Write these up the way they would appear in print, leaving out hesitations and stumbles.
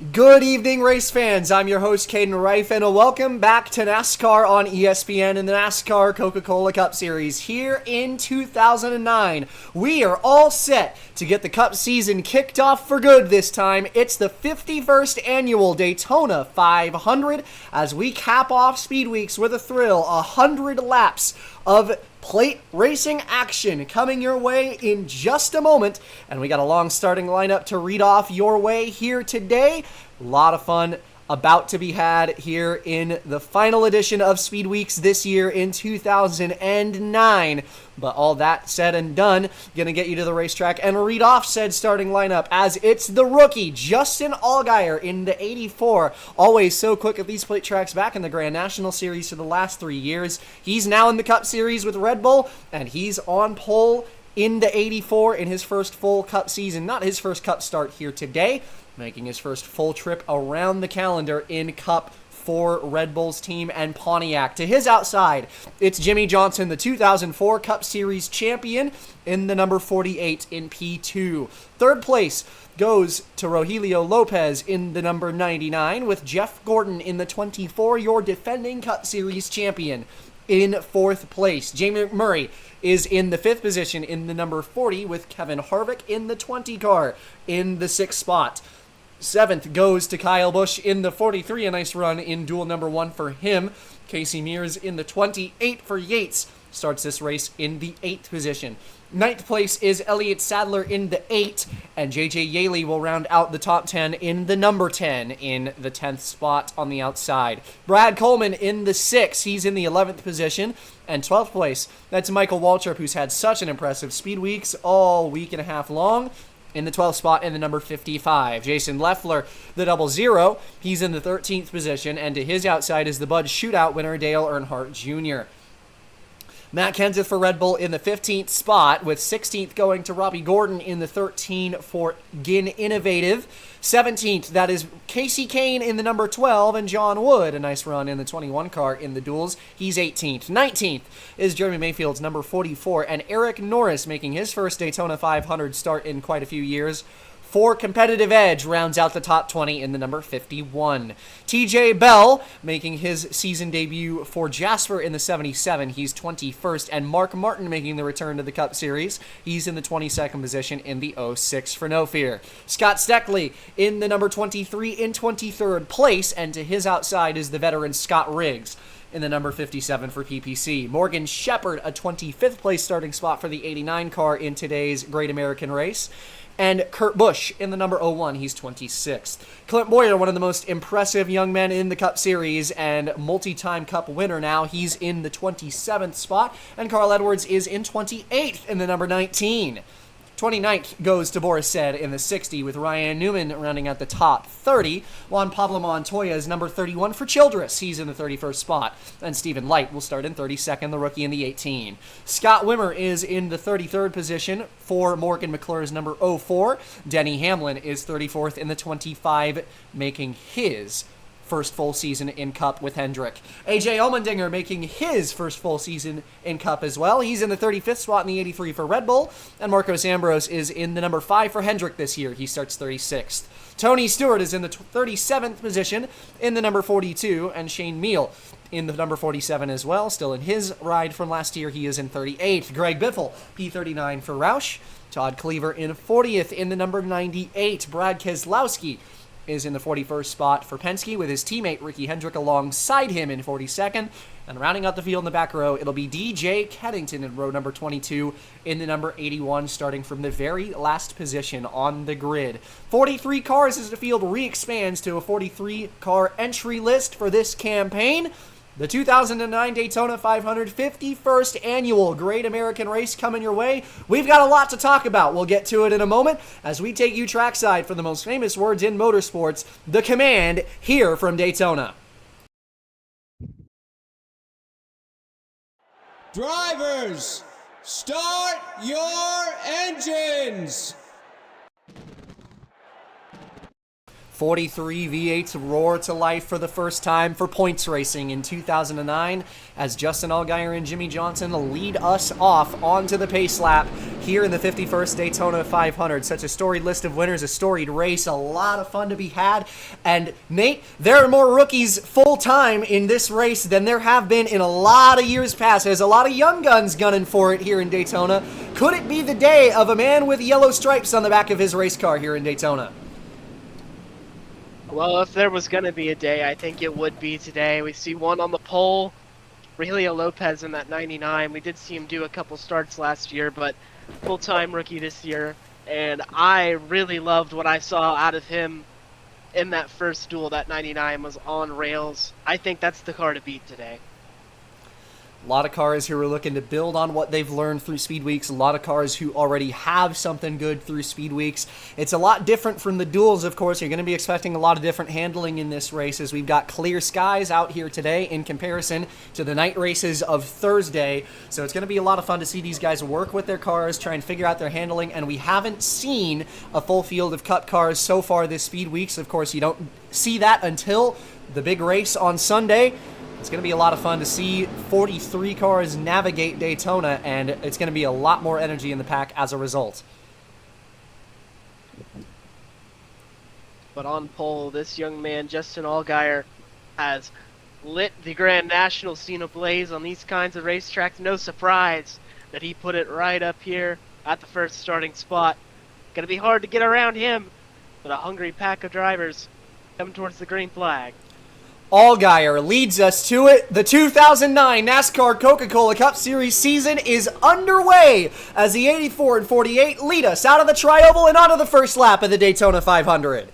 Good evening, race fans. I'm your host, Caden Reif, and welcome back to NASCAR on ESPN in the NASCAR Coca-Cola Cup Series. Here in 2009, we are all set to get the Cup season kicked off for good this time. It's the 51st annual Daytona 500 as we cap off Speed Weeks with a thrill, 100 laps of plate racing action coming your way in just a moment, and we got a long starting lineup to read off your way here today. A lot of fun about to be had here in the final edition of Speed Weeks this year in 2009. But all that said and done, gonna get you to the racetrack and read off said starting lineup as it's the rookie Justin Allgaier in the 84. Always so quick at these plate tracks, back in the Grand National Series for the last 3 years. He's now in the Cup Series with Red Bull, and he's on pole in the 84 in his first full Cup season. Not his first Cup start here today, making his first full trip around the calendar in Cup for Red Bull's team and Pontiac. To his outside, it's Jimmie Johnson, the 2004 Cup Series champion, in the number 48 in P2. Third place goes to Rogelio Lopez in the number 99, with Jeff Gordon in the 24, your defending Cup Series champion, in fourth place. Jamie McMurray is in the fifth position in the number 40, with Kevin Harvick in the 20 car in the sixth spot. Seventh goes to Kyle Busch in the 43, a nice run in duel number 1 for him. Casey Mears in the 28 for Yates starts this race in the 8th position. Ninth place is Elliott Sadler in the 8, and J.J. Yaley will round out the top 10 in the number 10 in the 10th spot on the outside. Brad Coleman in the 6, he's in the 11th position, and 12th place, that's Michael Waltrip, who's had such an impressive Speed Weeks all week and a half long, in the 12th spot in the number 55. Jason Leffler, the 00, he's in the 13th position, and to his outside is the Bud Shootout winner, Dale Earnhardt Jr. Matt Kenseth for Red Bull in the 15th spot, with 16th going to Robbie Gordon in the 13 for Ginn Innovative. 17th, that is Casey Kane in the number 12, and John Wood, a nice run in the 21 car in the duels. He's 18th. 19th is Jeremy Mayfield's number 44, and Eric Norris making his first Daytona 500 start in quite a few years. For Competitive Edge rounds out the top 20 in the number 51. TJ Bell making his season debut for Jasper in the 77. He's 21st. And Mark Martin making the return to the Cup Series. He's in the 22nd position in the 06 for No Fear. Scott Steckley in the number 23 in 23rd place. And to his outside is the veteran Scott Riggs in the number 57 for PPC. Morgan Shepherd, a 25th place starting spot for the 89 car in today's Great American Race. And Kurt Busch in the number 01, he's 26th. Clint Boyer, one of the most impressive young men in the Cup Series and multi-time Cup winner now, he's in the 27th spot. And Carl Edwards is in 28th in the number 19. 29th goes to Boris Said in the 60, with Ryan Newman rounding out the top 30. Juan Pablo Montoya is number 31 for Childress. He's in the 31st spot. And Stephen Light will start in 32nd, the rookie in the 18. Scott Wimmer is in the 33rd position for Morgan McClure's number 04. Denny Hamlin is 34th in the 25, making his first full season in Cup with Hendrick. AJ Allmendinger making his first full season in Cup as well. He's in the 35th spot in the 83 for Red Bull, and Marcos Ambrose is in the number 5 for Hendrick this year. He starts 36th. Tony Stewart is in the 37th position in the number 42, and Shane Meal in the number 47 as well. Still in his ride from last year, he is in 38th. Greg Biffle, P39 for Roush. Todd Cleaver in 40th in the number 98. Brad Keselowski is in the 41st spot for Penske, with his teammate Ricky Hendrick alongside him in 42nd. And rounding out the field in the back row, it'll be DJ Keddington in row number 22 in the number 81, starting from the very last position on the grid. 43 cars as the field re-expands to a 43-car entry list for this campaign. The 2009 Daytona 500 51st Annual Great American Race coming your way. We've got a lot to talk about. We'll get to it in a moment as we take you trackside for the most famous words in motorsports, the command here from Daytona. Drivers, start your engines! 43 V8s roar to life for the first time for points racing in 2009 as Justin Allgaier and Jimmie Johnson lead us off onto the pace lap here in the 51st Daytona 500. Such a storied list of winners, a storied race, a lot of fun to be had. And Nate, there are more rookies full-time in this race than there have been in a lot of years past. There's a lot of young guns gunning for it here in Daytona. Could it be the day of a man with yellow stripes on the back of his race car here in Daytona? Well, if there was going to be a day, I think it would be today. We see one on the pole, Rogelio Lopez in that 99. We did see him do a couple starts last year, but full-time rookie this year. And I really loved what I saw out of him in that first duel. That 99 was on rails. I think that's the car to beat today. A lot of cars who are looking to build on what they've learned through Speed Weeks. A lot of cars who already have something good through Speed Weeks. It's a lot different from the duels, of course. You're going to be expecting a lot of different handling in this race, as we've got clear skies out here today in comparison to the night races of Thursday. So it's going to be a lot of fun to see these guys work with their cars, try and figure out their handling. And we haven't seen a full field of Cup cars so far this Speed Weeks. Of course, you don't see that until the big race on Sunday. It's going to be a lot of fun to see 43 cars navigate Daytona, and it's going to be a lot more energy in the pack as a result. But on pole, this young man, Justin Allgaier, has lit the Grand National scene ablaze on these kinds of racetracks. No surprise that he put it right up here at the first starting spot. Going to be hard to get around him, but a hungry pack of drivers coming towards the green flag. Allgaier leads us to it. The 2009 NASCAR Coca-Cola Cup Series season is underway as the 84 and 48 lead us out of the tri-oval and onto the first lap of the Daytona 500.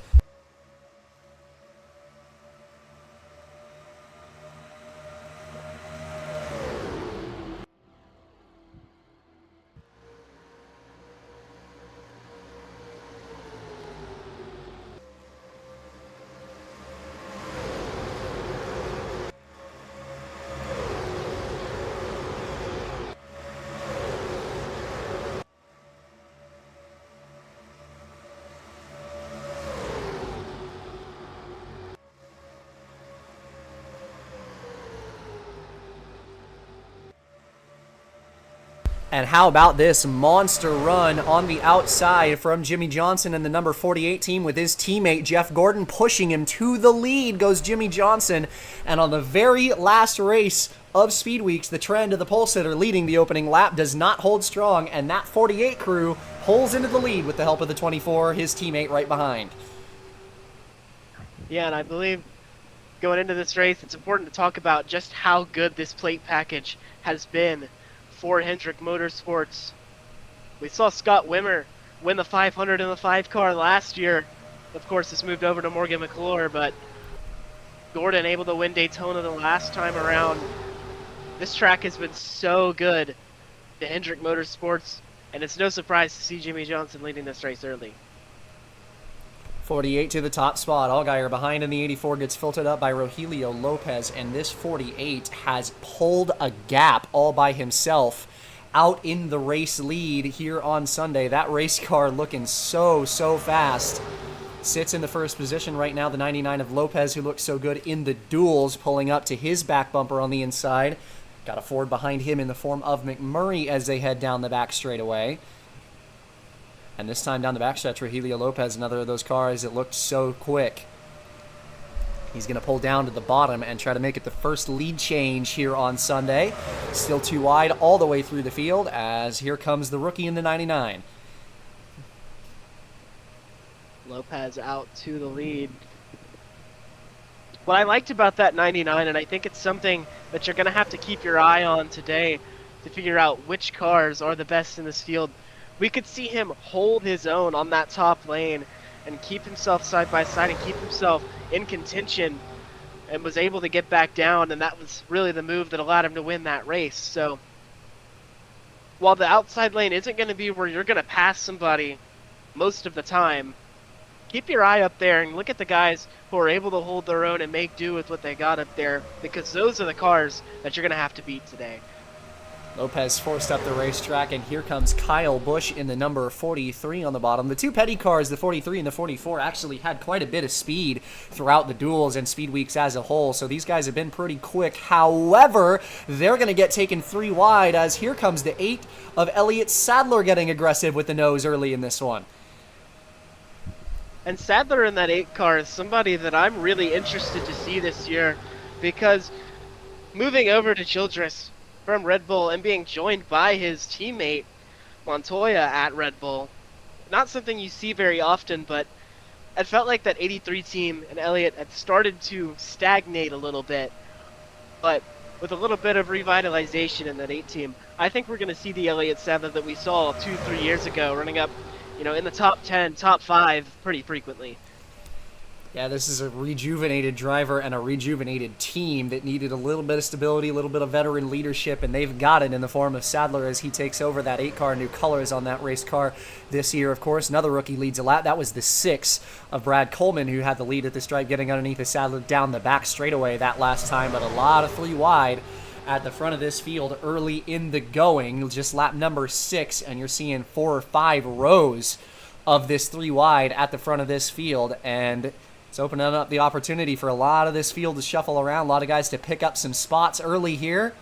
And how about this monster run on the outside from Jimmy Johnson and the number 48 team with his teammate Jeff Gordon pushing him to the lead goes Jimmy Johnson. And on the very last race of Speed Weeks, the trend of the pole sitter leading the opening lap does not hold strong, and that 48 crew pulls into the lead with the help of the 24, his teammate right behind. Yeah, and I believe going into this race, it's important to talk about just how good this plate package has been for Hendrick Motorsports. We saw Scott Wimmer win the 500 in the 5 car last year. Of course, this moved over to Morgan McClure, but Gordon able to win Daytona the last time around. This track has been so good to Hendrick Motorsports, and it's no surprise to see Jimmy Johnson leading this race early. 48 to the top spot. Allgaier behind in the 84 gets filtered up by Rogelio Lopez, and this 48 has pulled a gap all by himself out in the race lead here on Sunday. That race car looking so fast. Sits in the first position right now, the 99 of Lopez, who looks so good in the duels, pulling up to his back bumper on the inside. Got a Ford behind him in the form of McMurray as they head down the back straightaway. And this time down the backstretch, Rogelio Lopez, another of those cars that looked so quick. He's going to pull down to the bottom and try to make it the first lead change here on Sunday. Still too wide all the way through the field, as here comes the rookie in the 99. Lopez out to the lead. What I liked about that 99, and I think it's something that you're going to have to keep your eye on today to figure out which cars are the best in this field. We could see him hold his own on that top lane and keep himself side by side and keep himself in contention, and was able to get back down, and that was really the move that allowed him to win that race. So while the outside lane isn't going to be where you're going to pass somebody most of the time, keep your eye up there and look at the guys who are able to hold their own and make do with what they got up there, because those are the cars that you're going to have to beat today. Lopez forced up the racetrack, and here comes Kyle Busch in the number 43 on the bottom. The two Petty cars, the 43 and the 44, actually had quite a bit of speed throughout the duels and speed weeks as a whole, so these guys have been pretty quick. However, they're going to get taken 3 wide, as here comes the 8 of Elliott Sadler getting aggressive with the nose early in this one. And Sadler in that 8 car is somebody that I'm really interested to see this year, because moving over to Childress from Red Bull and being joined by his teammate Montoya at Red Bull, not something you see very often, but it felt like that 83 team and Elliott had started to stagnate a little bit. But with a little bit of revitalization in that 8 team, I think we're going to see the Elliott Sadler that we saw 2-3 years ago running up, in the top 10, top 5 pretty frequently. Yeah, this is a rejuvenated driver and a rejuvenated team that needed a little bit of stability, a little bit of veteran leadership, and they've got it in the form of Sadler as he takes over that 8-car, new colors on that race car this year, of course. Another rookie leads a lap. That was the 6 of Brad Coleman, who had the lead at the stripe, getting underneath the Sadler down the back straightaway that last time, but a lot of 3 wide at the front of this field early in the going. Just lap number 6, and you're seeing 4 or 5 rows of this 3 wide at the front of this field, and it's opening up the opportunity for a lot of this field to shuffle around, a lot of guys to pick up some spots early here.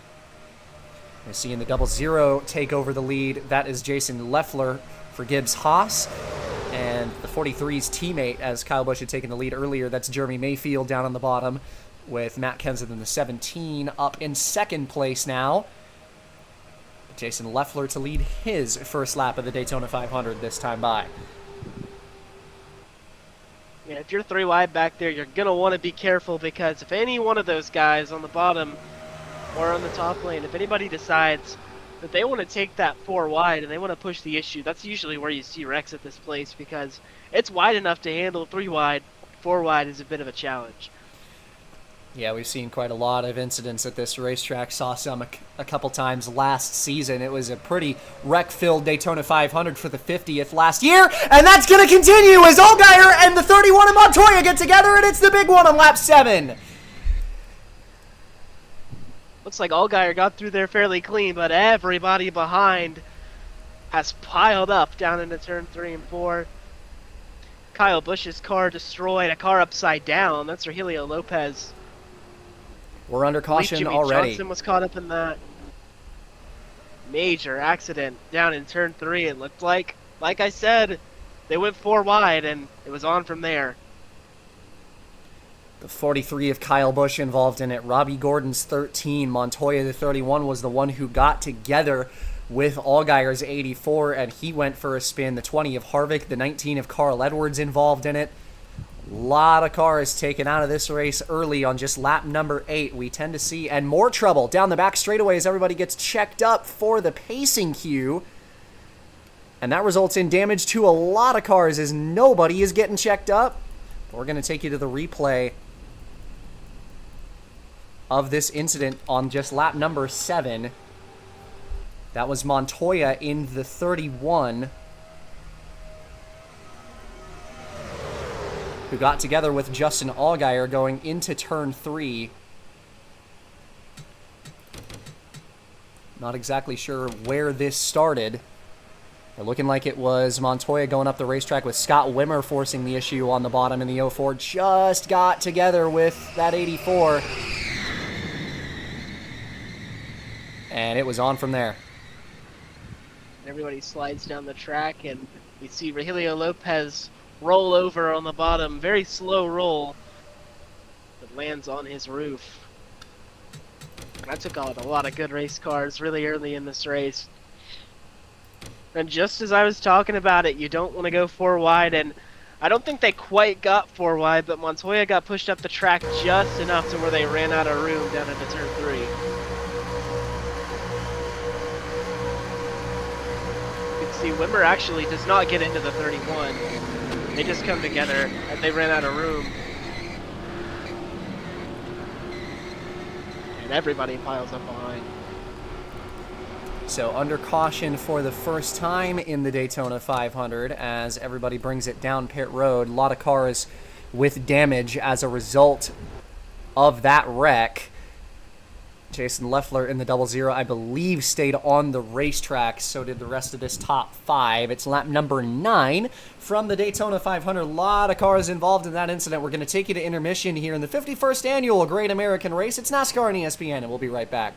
We're seeing the 00 take over the lead. That is Jason Leffler for Gibbs Haas. And the 43's teammate, as Kyle Busch had taken the lead earlier, that's Jeremy Mayfield down on the bottom, with Matt Kenseth in the 17 up in second place now. Jason Leffler to lead his first lap of the Daytona 500 this time by. Yeah, if you're 3 wide back there, you're going to want to be careful, because if any one of those guys on the bottom or on the top lane, if anybody decides that they want to take that 4 wide and they want to push the issue, that's usually where you see wrecks at this place, because it's wide enough to handle 3 wide. 4 wide is a bit of a challenge. Yeah, we've seen quite a lot of incidents at this racetrack. Saw some a couple times last season. It was a pretty wreck-filled Daytona 500 for the 50th last year, and that's going to continue as Allgaier and the 31 of Montoya get together, and it's the big one on lap 7. Looks like Allgaier got through there fairly clean, but everybody behind has piled up down into turn 3 and 4. Kyle Busch's car destroyed, a car upside down. That's Rogelio Lopez. We're under caution Jimmy already. Johnson was caught up in that major accident down in turn 3. It looked like I said, they went 4 wide and it was on from there. The 43 of Kyle Busch involved in it. Robbie Gordon's 13. Montoya, the 31, was the one who got together with Allgaier's 84, and he went for a spin. The 20 of Harvick, the 19 of Carl Edwards involved in it. A lot of cars taken out of this race early on just lap number 8. We tend to see, and more trouble down the back straightaway as everybody gets checked up for the pacing cue. And that results in damage to a lot of cars as nobody is getting checked up. We're going to take you to the replay of this incident on just lap number 7. That was Montoya in the 31, who got together with Justin Allgaier going into turn 3. Not exactly sure where this started. But looking like it was Montoya going up the racetrack with Scott Wimmer forcing the issue on the bottom in the 04. Just got together with that 84. And it was on from there. Everybody slides down the track, and we see Rogelio Lopez roll over on the bottom. Very slow roll, but lands on his roof. I took out a lot of good race cars really early in this race. And just as I was talking about it, you don't want to go 4 wide, and I don't think they quite got 4 wide, but Montoya got pushed up the track just enough to where they ran out of room down into turn 3. You can see Wimmer actually does not get into the 31. They just come together and they ran out of room. And everybody piles up behind. So under caution for the first time in the Daytona 500 as everybody brings it down pit road. A lot of cars with damage as a result of that wreck. Jason Leffler in the 00, I believe, stayed on the racetrack. So did the rest of this top 5. It's lap number 9 from the Daytona 500. A lot of cars involved in that incident. We're going to take you to intermission here in the 51st annual Great American Race. It's NASCAR on ESPN, and we'll be right back.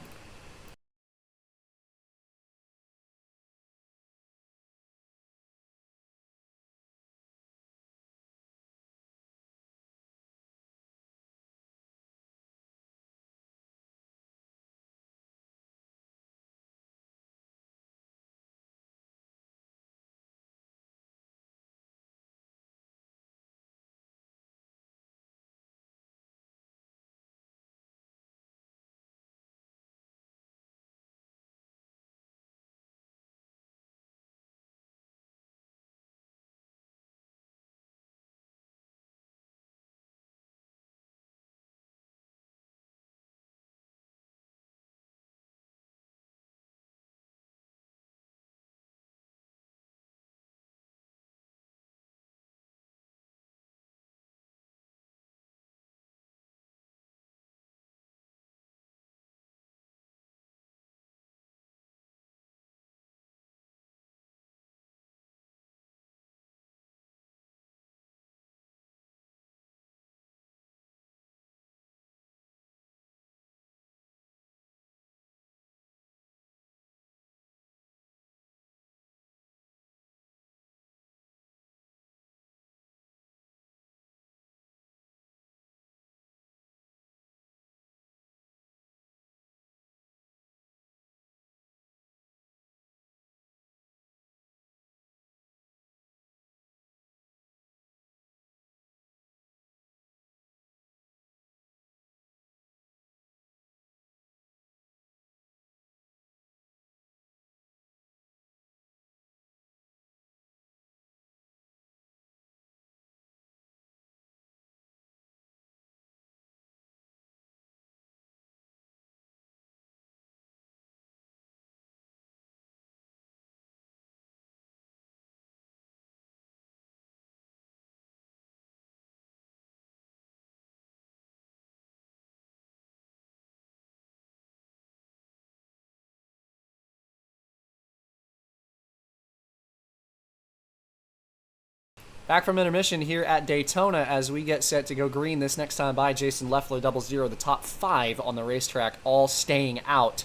Back from intermission here at Daytona as we get set to go green this next time by. Jason Leffler, 00, the top 5 on the racetrack, all staying out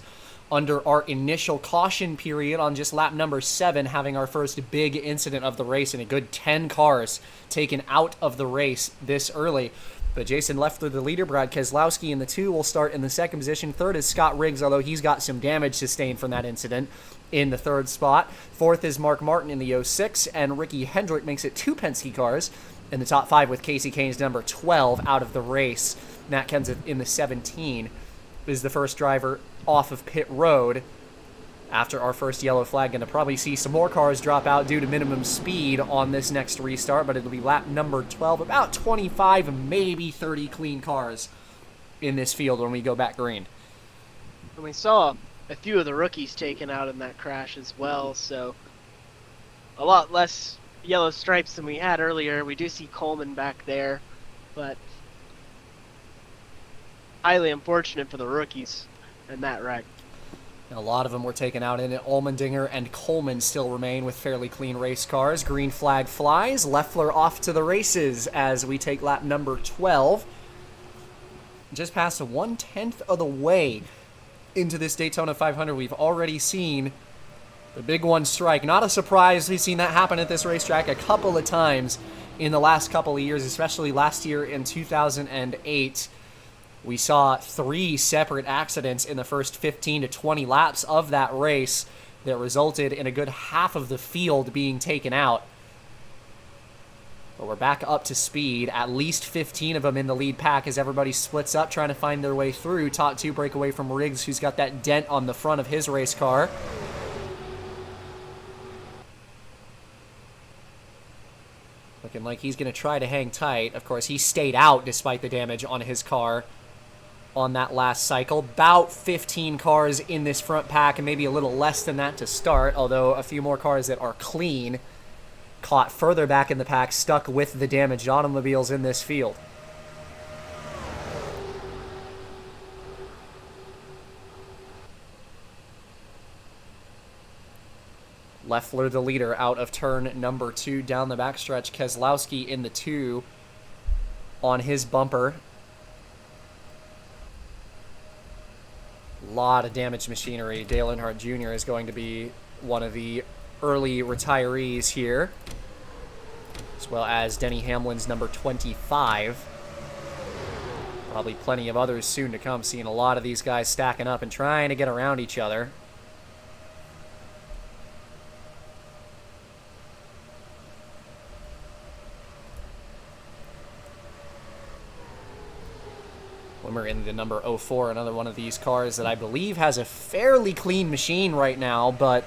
under our initial caution period on just lap number 7, having our first big incident of the race and a good 10 cars taken out of the race this early. But Jason Leffler, the leader. Brad Keselowski in the 2 will start in the 2nd position. 3rd is Scott Riggs, although he's got some damage sustained from that incident, in the 3rd spot. 4th is Mark Martin in the 06, and Ricky Hendrick makes it 2 Penske cars in the top 5 with Casey Kane's number 12 out of the race. Matt Kenseth in the 17 is the first driver off of pit road after our first yellow flag. Going to probably see some more cars drop out due to minimum speed on this next restart, but it'll be lap number 12. About 25, maybe 30 clean cars in this field when we go back green. And we saw a few of the rookies taken out in that crash as well, so a lot less yellow stripes than we had earlier. We do see Coleman back there, but highly unfortunate for the rookies in that wreck. A lot of them were taken out in it. Allmendinger and Coleman still remain with fairly clean race cars. Green flag flies. Leffler off to the races as we take lap number 12. Just past 1/10 of the way into this Daytona 500. We've already seen the big one strike. Not a surprise. We've seen that happen at this racetrack a couple of times in the last couple of years, especially last year in 2008. We saw 3 separate accidents in the first 15 to 20 laps of that race that resulted in a good half of the field being taken out. But we're back up to speed. At least 15 of them in the lead pack as everybody splits up trying to find their way through. Top 2 break away from Riggs, who's got that dent on the front of his race car. Looking like he's going to try to hang tight. Of course, he stayed out despite the damage on his car on that last cycle. About 15 cars in this front pack, and maybe a little less than that to start, although a few more cars that are clean caught further back in the pack, stuck with the damaged automobiles in this field. Leffler, the leader, out of turn number 2 down the backstretch. Keselowski in the 2 on his bumper. A lot of damaged machinery. Dale Earnhardt Jr. is going to be one of the early retirees here, as well as Denny Hamlin's number 25. Probably plenty of others soon to come, seeing a lot of these guys stacking up and trying to get around each other. Wimmer in the number 04, another one of these cars that I believe has a fairly clean machine right now, but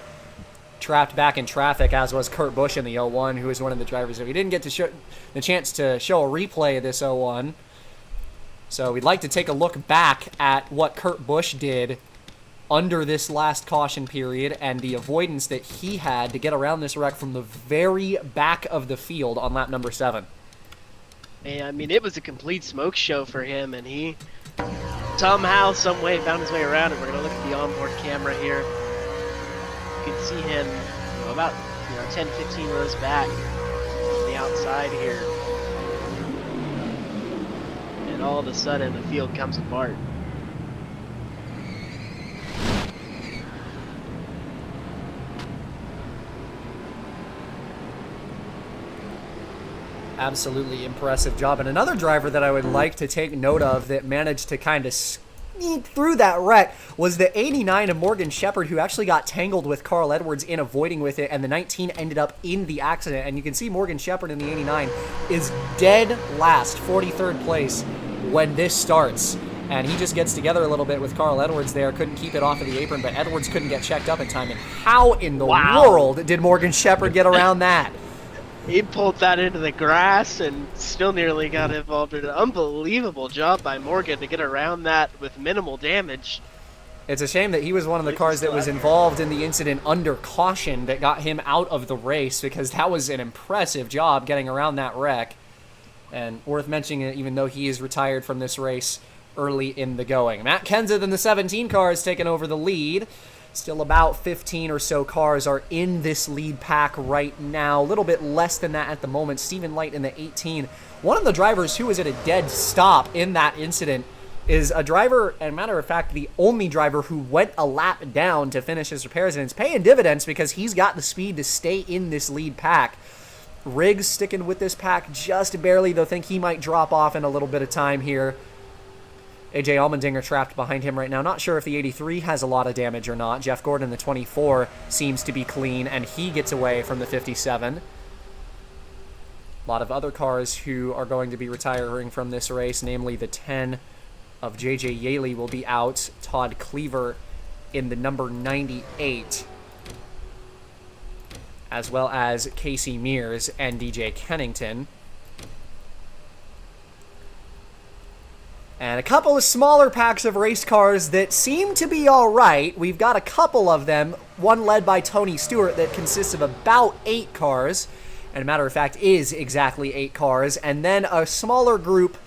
trapped back in traffic, as was Kurt Busch in the 01, who is one of the drivers that we didn't get to show the chance to show a replay of this 01. So we'd like to take a look back at what Kurt Busch did under this last caution period and the avoidance that he had to get around this wreck from the very back of the field on lap number 7. I mean, it was a complete smoke show for him, and he somehow, some way, found his way around it. We're going to look at the onboard camera here. You can see him about 10, 15 rows back on the outside here. And all of a sudden, the field comes apart. Absolutely impressive job. And another driver that I would like to take note of that managed to kind of sneak through that wreck was the 89 of Morgan Shepherd, who actually got tangled with Carl Edwards in avoiding with it, and the 19 ended up in the accident. And you can see Morgan Shepherd in the 89 is dead last, 43rd place when this starts. And he just gets together a little bit with Carl Edwards there, couldn't keep it off of the apron, but Edwards couldn't get checked up in time. And how in the world did Morgan Shepherd get around that? He pulled that into the grass and still nearly got involved in an unbelievable job by Morgan to get around that with minimal damage. It's a shame that he was one of the cars that was involved in the incident under caution that got him out of the race, because that was an impressive job getting around that wreck. And worth mentioning, even though he is retired from this race early in the going. Matt Kenseth in the 17 car has taken over the lead. Still about 15 or so cars are in this lead pack right now. A little bit less than that at the moment. Stephen Light in the 18. One of the drivers who was at a dead stop in that incident is a driver, and matter of fact, the only driver who went a lap down to finish his repairs, and it's paying dividends because he's got the speed to stay in this lead pack. Riggs sticking with this pack just barely, though think he might drop off in a little bit of time here. AJ Allmendinger trapped behind him right now. Not sure if the 83 has a lot of damage or not. Jeff Gordon, the 24, seems to be clean, and he gets away from the 57. A lot of other cars who are going to be retiring from this race, namely the 10 of J.J. Yaley will be out. Todd Cleaver in the number 98, as well as Casey Mears and DJ Kennington. And a couple of smaller packs of race cars that seem to be all right. We've got a couple of them, one led by Tony Stewart that consists of about 8 cars, and a matter of fact is exactly 8 cars, and then a smaller group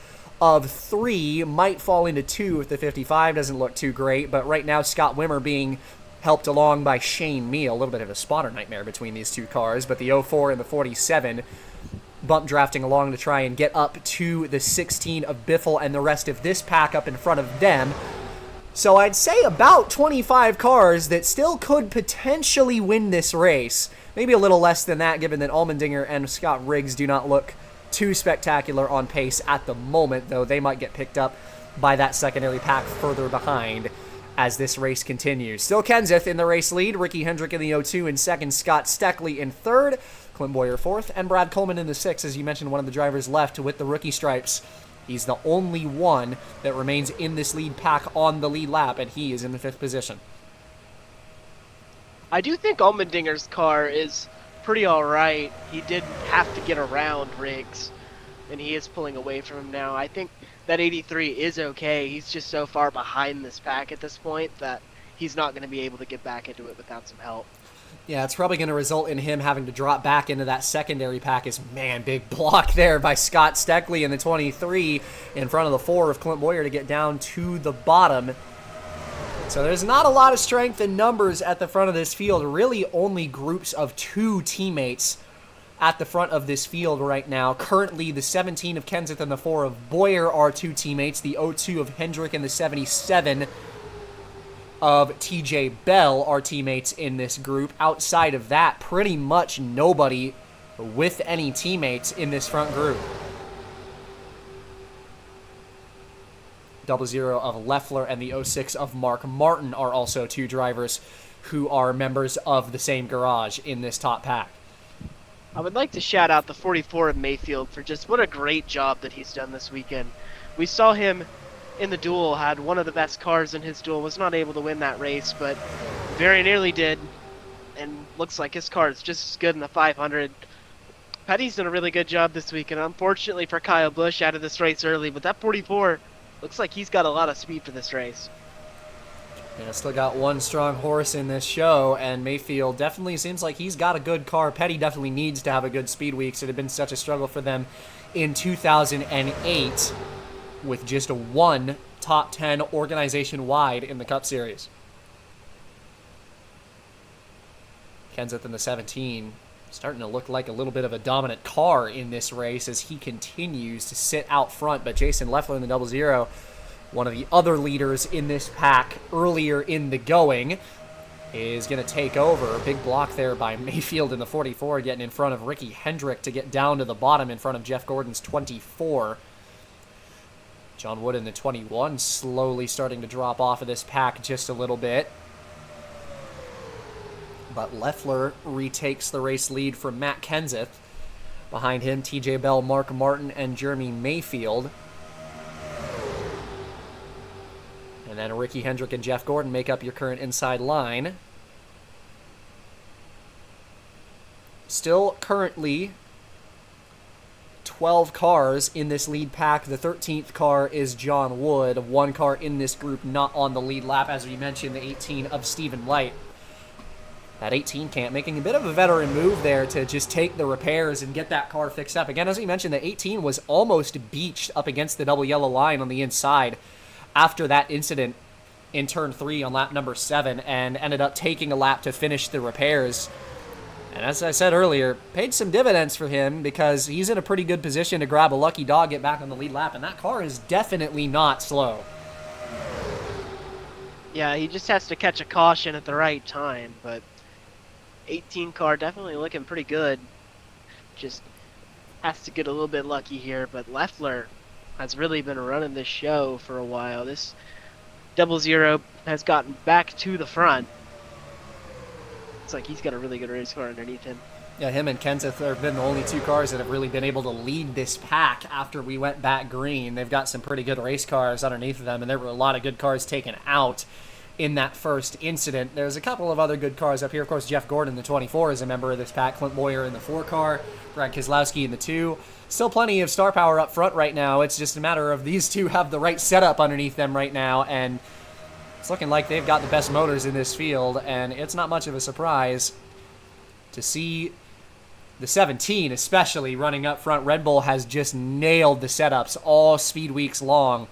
of 3 might fall into 2 if the 55 doesn't look too great, but right now Scott Wimmer being helped along by Shane Meal. A little bit of a spotter nightmare between these 2 cars, but the 04 and the 47 bump drafting along to try and get up to the 16 of Biffle and the rest of this pack up in front of them. So I'd say about 25 cars that still could potentially win this race. Maybe a little less than that, given that Allmendinger and Scott Riggs do not look too spectacular on pace at the moment, though they might get picked up by that secondary pack further behind as this race continues. Still Kenseth in the race lead, Ricky Hendrick in the 02 in second, Scott Steckley in third, Clint Boyer fourth, and Brad Coleman in the sixth. As you mentioned, one of the drivers left with the rookie stripes. He's the only one that remains in this lead pack on the lead lap, and he is in the 5th position. I do think Allmendinger's car is pretty alright. He did have to get around Riggs, and he is pulling away from him now. I think that 83 is okay. He's just so far behind this pack at this point that he's not going to be able to get back into it without some help. Yeah, it's probably going to result in him having to drop back into that secondary pack. Man, big block there by Scott Steckley in the 23 in front of the 4 of Clint Boyer to get down to the bottom. So there's not a lot of strength in numbers at the front of this field. Really only groups of 2 teammates at the front of this field right now. Currently, the 17 of Kenseth and the 4 of Boyer are 2 teammates. The 02 of Hendrick and the 77 of TJ Bell are teammates in this group. Outside of that, pretty much nobody with any teammates in this front group. 00 of Leffler and the 06 of Mark Martin are also 2 drivers who are members of the same garage in this top pack. I would like to shout out the 44 of Mayfield for just what a great job that he's done this weekend. We saw him in the duel, had one of the best cars in his duel, was not able to win that race, but very nearly did, and looks like his car is just as good in the 500. Petty's done a really good job this week, and unfortunately for Kyle Busch out of this race early, but that 44 looks like he's got a lot of speed for this race. Yeah, still got one strong horse in this show, and Mayfield definitely seems like he's got a good car. Petty definitely needs to have a good speed week. So it had been such a struggle for them in 2008 with just a 1 top 10 organization-wide in the Cup Series. Kenseth in the 17 starting to look like a little bit of a dominant car in this race as he continues to sit out front, but Jason Leffler in the 00, one of the other leaders in this pack earlier in the going, is going to take over. A big block there by Mayfield in the 44, getting in front of Ricky Hendrick to get down to the bottom in front of Jeff Gordon's 24. John Wood in the 21 slowly starting to drop off of this pack just a little bit. But Leffler retakes the race lead from Matt Kenseth. Behind him, TJ Bell, Mark Martin, and Jeremy Mayfield. And then Ricky Hendrick and Jeff Gordon make up your current inside line. Still currently 12 cars in this lead pack. The 13th car is John Wood. 1 car in this group not on the lead lap, as we mentioned, the 18 of Stephen Light. That 18 camp making a bit of a veteran move there to just take the repairs and get that car fixed up. Again, as we mentioned, the 18 was almost beached up against the double yellow line on the inside after that incident in turn 3 on lap number 7 and ended up taking a lap to finish the repairs. And as I said earlier, paid some dividends for him because he's in a pretty good position to grab a lucky dog, get back on the lead lap, and that car is definitely not slow. Yeah, he just has to catch a caution at the right time, but 18 car definitely looking pretty good. Just has to get a little bit lucky here, but Leffler has really been running this show for a while. This 00 has gotten back to the front. It's like he's got a really good race car underneath him. Yeah, him and Kenseth have been the only 2 cars that have really been able to lead this pack after we went back green. They've got some pretty good race cars underneath them, and there were a lot of good cars taken out in that first incident. There's a couple of other good cars up here. Of course, Jeff Gordon, the 24, is a member of this pack. Clint Boyer in the 4 car. Brad Keselowski in the 2. Still plenty of star power up front right now. It's just a matter of these 2 have the right setup underneath them right now, and it's looking like they've got the best motors in this field, and it's not much of a surprise to see the 17 especially running up front. Red Bull has just nailed the setups all speed weeks long.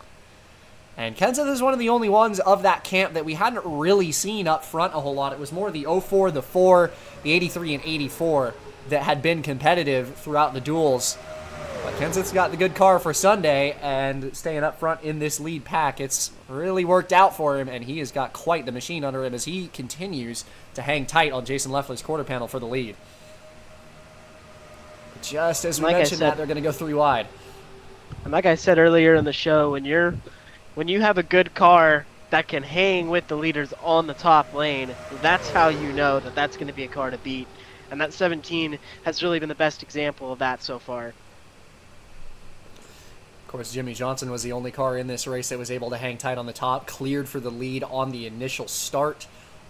And Kenseth is one of the only ones of that camp that we hadn't really seen up front a whole lot. It was more the 04, the 4, the 83, and 84 that had been competitive throughout the duels. But Kenseth's got the good car for Sunday, and staying up front in this lead pack, it's really worked out for him, and he has got quite the machine under him as he continues to hang tight on Jason Leffler's quarter panel for the lead. Just as we mentioned that, they're going to go 3 wide. And like I said earlier in the show, when you have a good car that can hang with the leaders on the top lane, that's how you know that that's going to be a car to beat. And that 17 has really been the best example of that so far. Of course, Jimmy Johnson was the only car in this race that was able to hang tight on the top, cleared for the lead on the initial start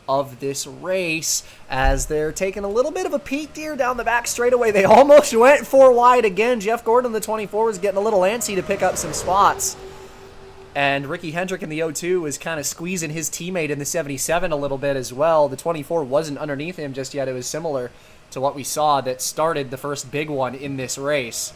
of this race as they're taking a little bit of a peek here down the back straightaway. They almost went 4 wide again. Jeff Gordon, the 24, was getting a little antsy to pick up some spots. And Ricky Hendrick in the 02 was kind of squeezing his teammate in the 77 a little bit as well. The 24 wasn't underneath him just yet. It was similar to what we saw that started the first big one in this race.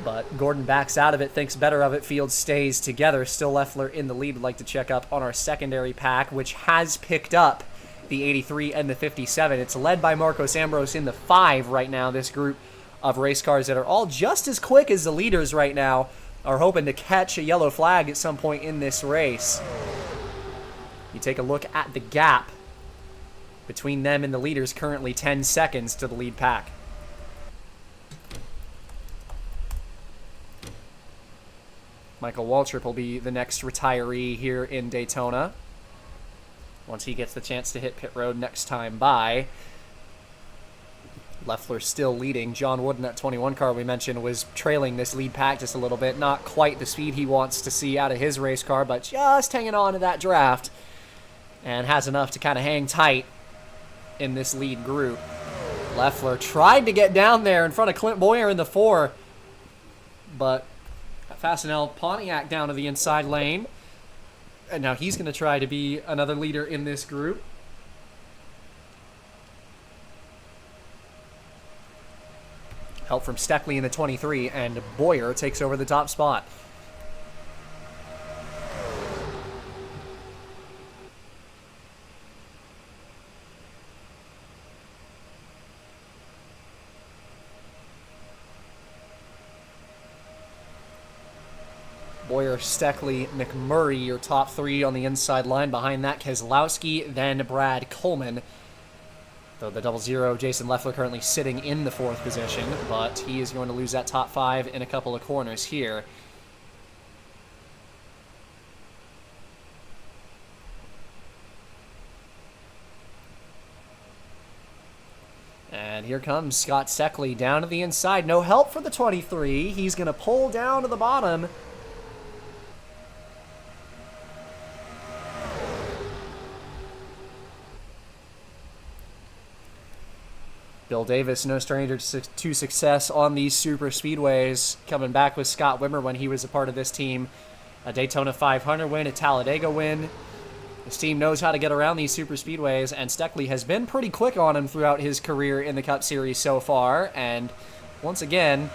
But Gordon backs out of it, thinks better of it. Field stays together. Still Leffler in the lead. Would like to check up on our secondary pack, which has picked up the 83 and the 57. It's led by Marcos Ambrose in the 5 right now. This group of race cars that are all just as quick as the leaders right now are hoping to catch a yellow flag at some point in this race. You take a look at the gap between them and the leaders, currently 10 seconds to the lead pack. Michael Waltrip will be the next retiree here in Daytona once he gets the chance to hit pit road next time by. Leffler still leading. John Wooden, that 21 car we mentioned, was trailing this lead pack just a little bit. Not quite the speed he wants to see out of his race car, but just hanging on to that draft and has enough to kind of hang tight in this lead group. Leffler tried to get down there in front of Clint Boyer in the 4, but Fastenal Pontiac down to the inside lane. And now he's going to try to be another leader in this group. Help from Steckley in the 23, and Boyer takes over the top spot. Boyer, Steckley, McMurray, your top 3 on the inside line. Behind that, Keselowski, then Brad Coleman. Though the 00, Jason Leffler, currently sitting in the 4th position, but he is going to lose that top 5 in a couple of corners here. And here comes Scott Steckley down to the inside. No help for the 23. He's going to pull down to the bottom. Bill Davis, no stranger to success on these super speedways, coming back with Scott Wimmer when he was a part of this team. A Daytona 500 win, a Talladega win. This team knows how to get around these super speedways, and Steckley has been pretty quick on him throughout his career in the Cup Series so far. And once again,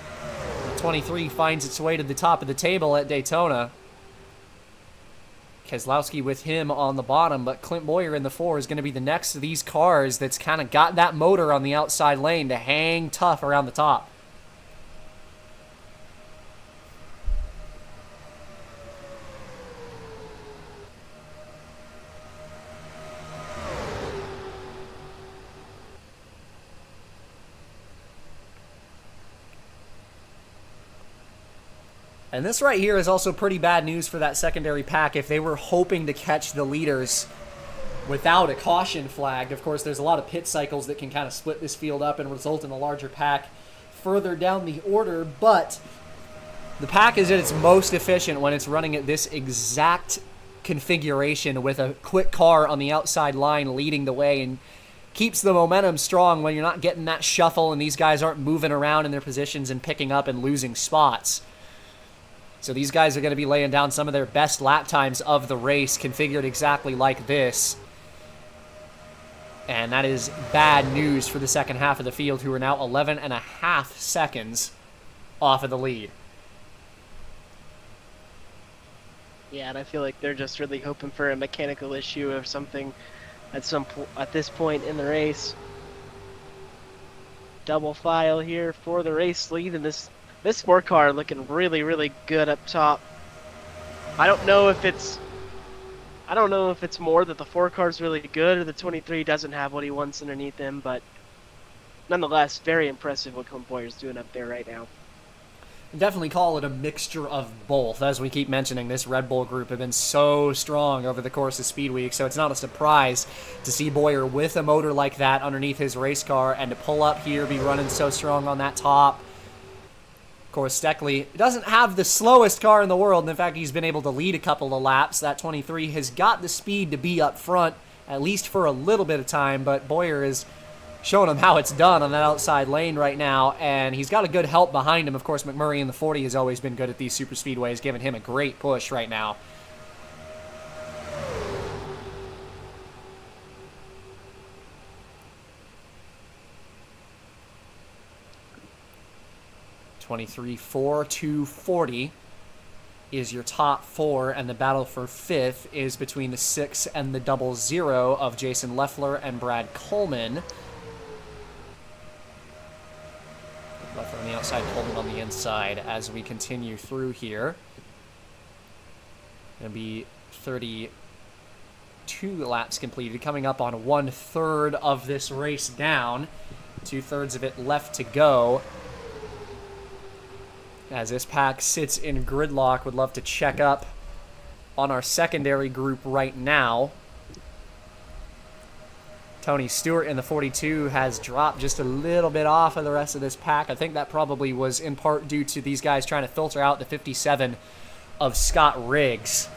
23 finds its way to the top of the table at Daytona. Keselowski with him on the bottom, but Clint Boyer in the 4 is going to be the next of these cars that's kind of got that motor on the outside lane to hang tough around the top. And this right here is also pretty bad news for that secondary pack if they were hoping to catch the leaders without a caution flag. Of course, there's a lot of pit cycles that can kind of split this field up and result in a larger pack further down the order, but the pack is at its most efficient when it's running at this exact configuration with a quick car on the outside line leading the way, and keeps the momentum strong when you're not getting that shuffle and these guys aren't moving around in their positions and picking up and losing spots. So these guys are going to be laying down some of their best lap times of the race, configured exactly like this. And that is bad news for the second half of the field, who are now 11.5 seconds off of the lead. Yeah, and I feel like they're just really hoping for a mechanical issue or something at this point in the race. Double file here for the race lead, and this 4 car looking really, really good up top. I don't know if it's more that the 4 car's really good or the 23 doesn't have what he wants underneath him, but nonetheless, very impressive what Clint Boyer's doing up there right now. Definitely call it a mixture of both. As we keep mentioning, this Red Bull group have been so strong over the course of Speed Week, so it's not a surprise to see Boyer with a motor like that underneath his race car and to pull up here, be running so strong on that top. Of course, Steckley doesn't have the slowest car in the world, and in fact, he's been able to lead a couple of laps. That 23 has got the speed to be up front, at least for a little bit of time, but Boyer is showing him how it's done on that outside lane right now, and he's got a good help behind him. Of course, McMurray in the 40 has always been good at these super speedways, giving him a great push right now. 23, 4, 2, 40 is your top four, and the battle for fifth is between the 6 and the 00 of Jason Leffler and Brad Coleman. Leffler on the outside, Coleman on the inside as we continue through here. Going to be 32 laps completed, coming up on 1/3 of this race down. 2/3 of it left to go. As this pack sits in gridlock, would love to check up on our secondary group right now. Tony Stewart in the 42 has dropped just a little bit off of the rest of this pack. I think that probably was in part due to these guys trying to filter out the 57 of Scott Riggs,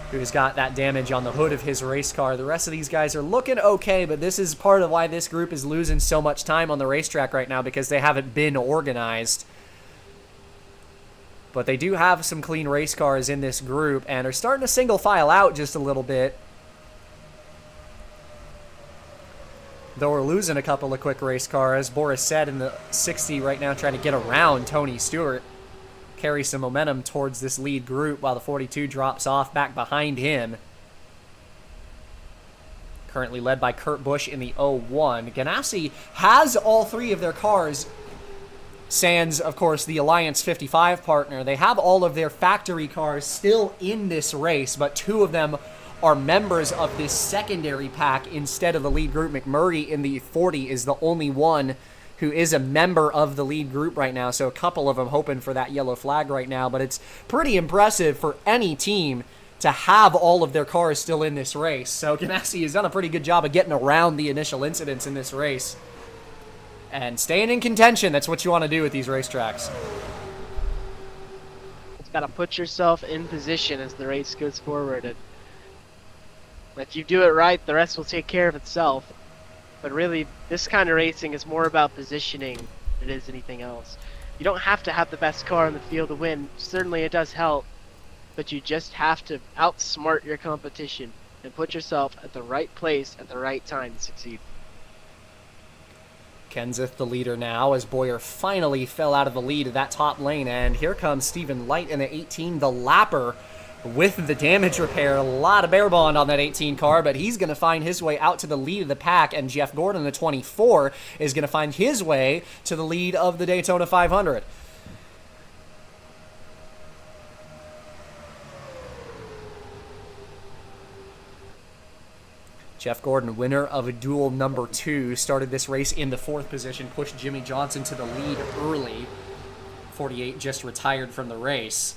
who's got that damage on the hood of his race car. The rest of these guys are looking okay, but this is part of why this group is losing so much time on the racetrack right now, because they haven't been organized. But they do have some clean race cars in this group and are starting to single file out just a little bit. Though we're losing a couple of quick race cars. Boris said in the 60 right now trying to get around Tony Stewart. Carry some momentum towards this lead group while the 42 drops off back behind him. Currently led by Kurt Busch in the 01. Ganassi has all three of their cars. Sans, of course, the Alliance 55 partner. They have all of their factory cars still in this race, but two of them are members of this secondary pack instead of the lead group. McMurray in the 40 is the only one who is a member of the lead group right now, so a couple of them hoping for that yellow flag right now, but it's pretty impressive for any team to have all of their cars still in this race. So Ganassi has done a pretty good job of getting around the initial incidents in this race and staying in contention. That's what you want to do with these racetracks. It's got to put yourself in position as the race goes forward. And if you do it right, the rest will take care of itself. But really, this kind of racing is more about positioning than it is anything else. You don't have to have the best car in the field to win. Certainly it does help. But you just have to outsmart your competition and put yourself at the right place at the right time to succeed. Kenseth the leader now as Boyer finally fell out of the lead of that top lane, and here comes Stephen Light in the 18, the lapper with the damage repair. A lot of bear bond on that 18 car, but he's going to find his way out to the lead of the pack, and Jeff Gordon, the 24, is going to find his way to the lead of the Daytona 500. Jeff Gordon, winner of a duel number 2, started this race in the 4th position, pushed Jimmy Johnson to the lead early. 48 just retired from the race.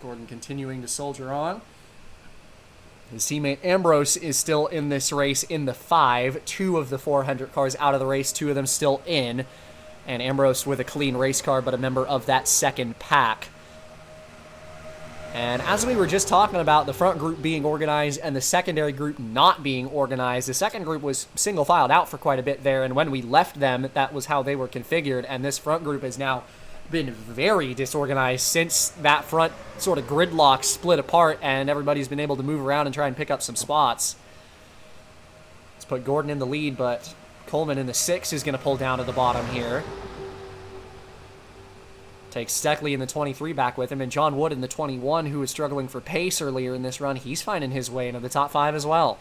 Gordon continuing to soldier on. His teammate Ambrose is still in this race in the 5. 2 of the 400 cars out of the race, 2 of them still in. And Ambrose with a clean race car, but a member of that second pack. And as we were just talking about the front group being organized and the secondary group not being organized, the second group was single filed out for quite a bit there, and when we left them, that was how they were configured, and this front group has now been very disorganized since that front sort of gridlock split apart and everybody's been able to move around and try and pick up some spots. Let's put Gordon in the lead, but Coleman in the 6 is going to pull down to the bottom here. Takes Steckley in the 23 back with him, and John Wood in the 21, who was struggling for pace earlier in this run. He's finding his way into the top 5 as well.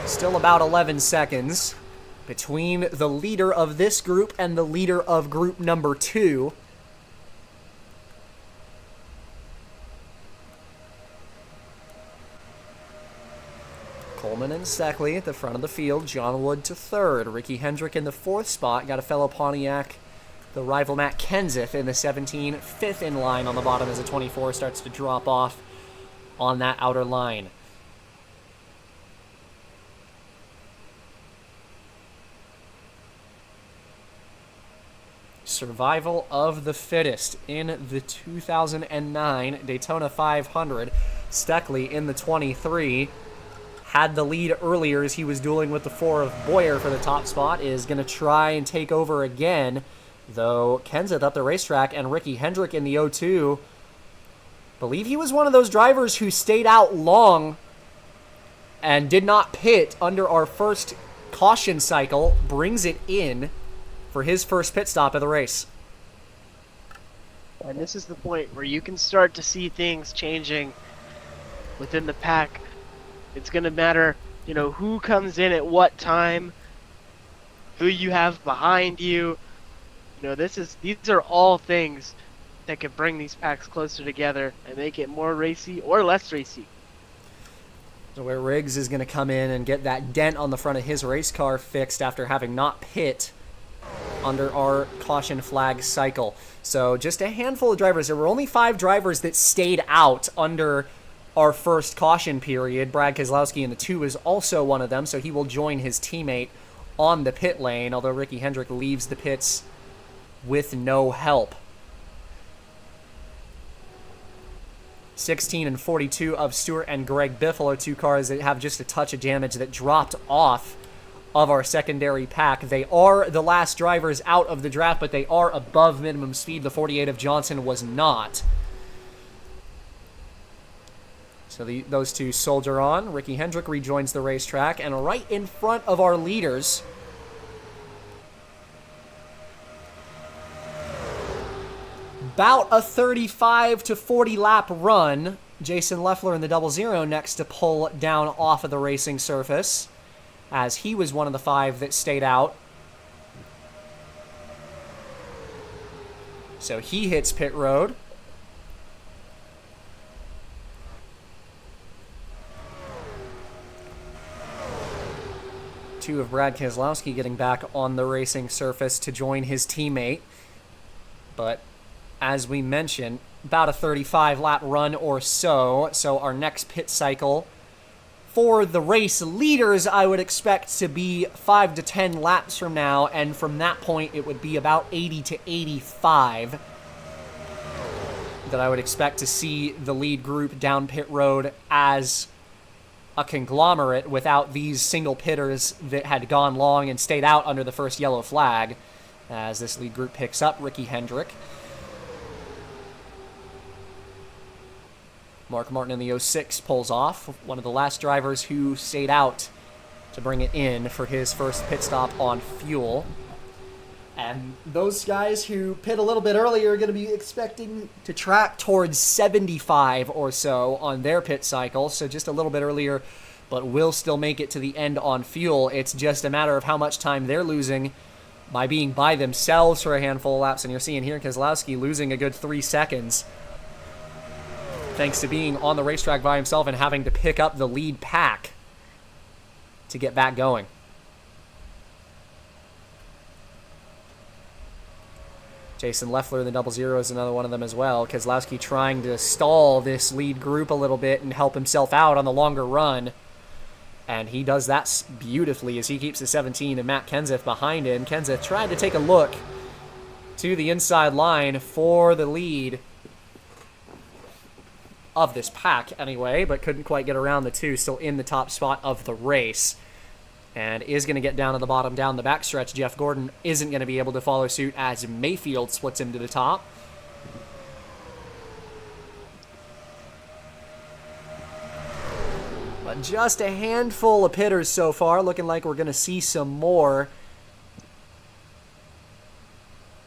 Still about 11 seconds between the leader of this group and the leader of group number 2. Coleman and Steckley at the front of the field. John Wood to 3rd. Ricky Hendrick in the 4th spot. Got a fellow Pontiac, the rival Matt Kenseth, in the 17. 5th in line on the bottom as the 24 starts to drop off on that outer line. Survival of the fittest in the 2009 Daytona 500. Steckley in the 23. Had the lead earlier as he was dueling with the 4 of Boyer for the top spot. Is going to try and take over again Though Kenseth up the racetrack and Ricky Hendrick in the 02, believe he was one of those drivers who stayed out long and did not pit under our first caution cycle, brings it in for his first pit stop of the race. And this is the point where you can start to see things changing within the pack. It's going to matter, you know, who comes in at what time, who you have behind you. You know, these are all things that could bring these packs closer together and make it more racy or less racy. So where Riggs is going to come in and get that dent on the front of his race car fixed after having not pit under our caution flag cycle. So just a handful of drivers. There were only 5 drivers that stayed out under our first caution period. Brad Keselowski in the 2 is also one of them, so he will join his teammate on the pit lane, although Ricky Hendrick leaves the pits with no help. 16 and 42 of Stewart and Greg Biffle are 2 cars that have just a touch of damage that dropped off of our secondary pack. They are the last drivers out of the draft, but they are above minimum speed. The 48 of Johnson was not. So those 2 soldier on. Ricky Hendrick rejoins the racetrack, and right in front of our leaders, about a 35 to 40 lap run. Jason Leffler in the 00 next to pull down off of the racing surface, as he was one of the 5 that stayed out. So he hits pit road. Two of Brad Keselowski getting back on the racing surface to join his teammate. But as we mentioned, about a 35 lap run or so. So our next pit cycle for the race leaders, I would expect to be 5 to 10 laps from now. And from that point, it would be about 80 to 85 that I would expect to see the lead group down pit road as a conglomerate without these single pitters that had gone long and stayed out under the first yellow flag, as this lead group picks up Ricky Hendrick. Mark Martin in the 06 pulls off, one of the last drivers who stayed out to bring it in for his first pit stop on fuel. And those guys who pit a little bit earlier are going to be expecting to track towards 75 or so on their pit cycle, so just a little bit earlier, but will still make it to the end on fuel. It's just a matter of how much time they're losing by being by themselves for a handful of laps, and you're seeing here Keselowski losing a good 3 seconds thanks to being on the racetrack by himself and having to pick up the lead pack to get back going. Jason Leffler in the 00 is another one of them as well. Keselowski trying to stall this lead group a little bit and help himself out on the longer run. And he does that beautifully as he keeps the 17 and Matt Kenseth behind him. Kenseth tried to take a look to the inside line for the lead of this pack anyway, but couldn't quite get around the 2, still in the top spot of the race. And is going to get down to the bottom, down the backstretch. Jeff Gordon isn't going to be able to follow suit as Mayfield splits him to the top. But just a handful of pitters so far, looking like we're going to see some more.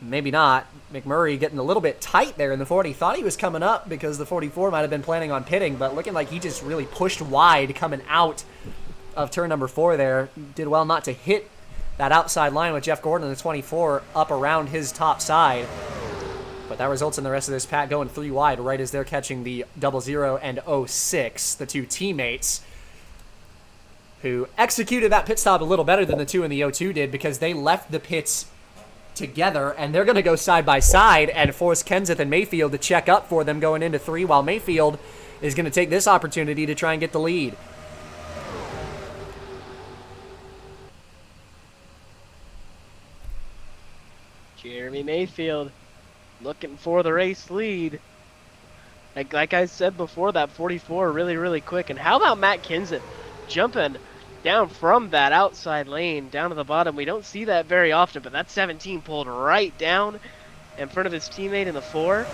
Maybe not. McMurray getting a little bit tight there in the 40. Thought he was coming up because the 44 might have been planning on pitting, but looking like he just really pushed wide coming out of turn number 4 there. Did well not to hit that outside line with Jeff Gordon in the 24 up around his top side. But that results in the rest of this pack going 3 wide right as they're catching the 00 and 06, the 2 teammates who executed that pit stop a little better than the 2 in the 02 did, because they left the pits together and they're going to go side by side and force Kenseth and Mayfield to check up for them going into 3, while Mayfield is going to take this opportunity to try and get the lead. Jeremy Mayfield looking for the race lead. Like I said before, that 44 really, really quick. And how about Matt Kenseth jumping down from that outside lane down to the bottom. We don't see that very often, but that 17 pulled right down in front of his teammate in the 4.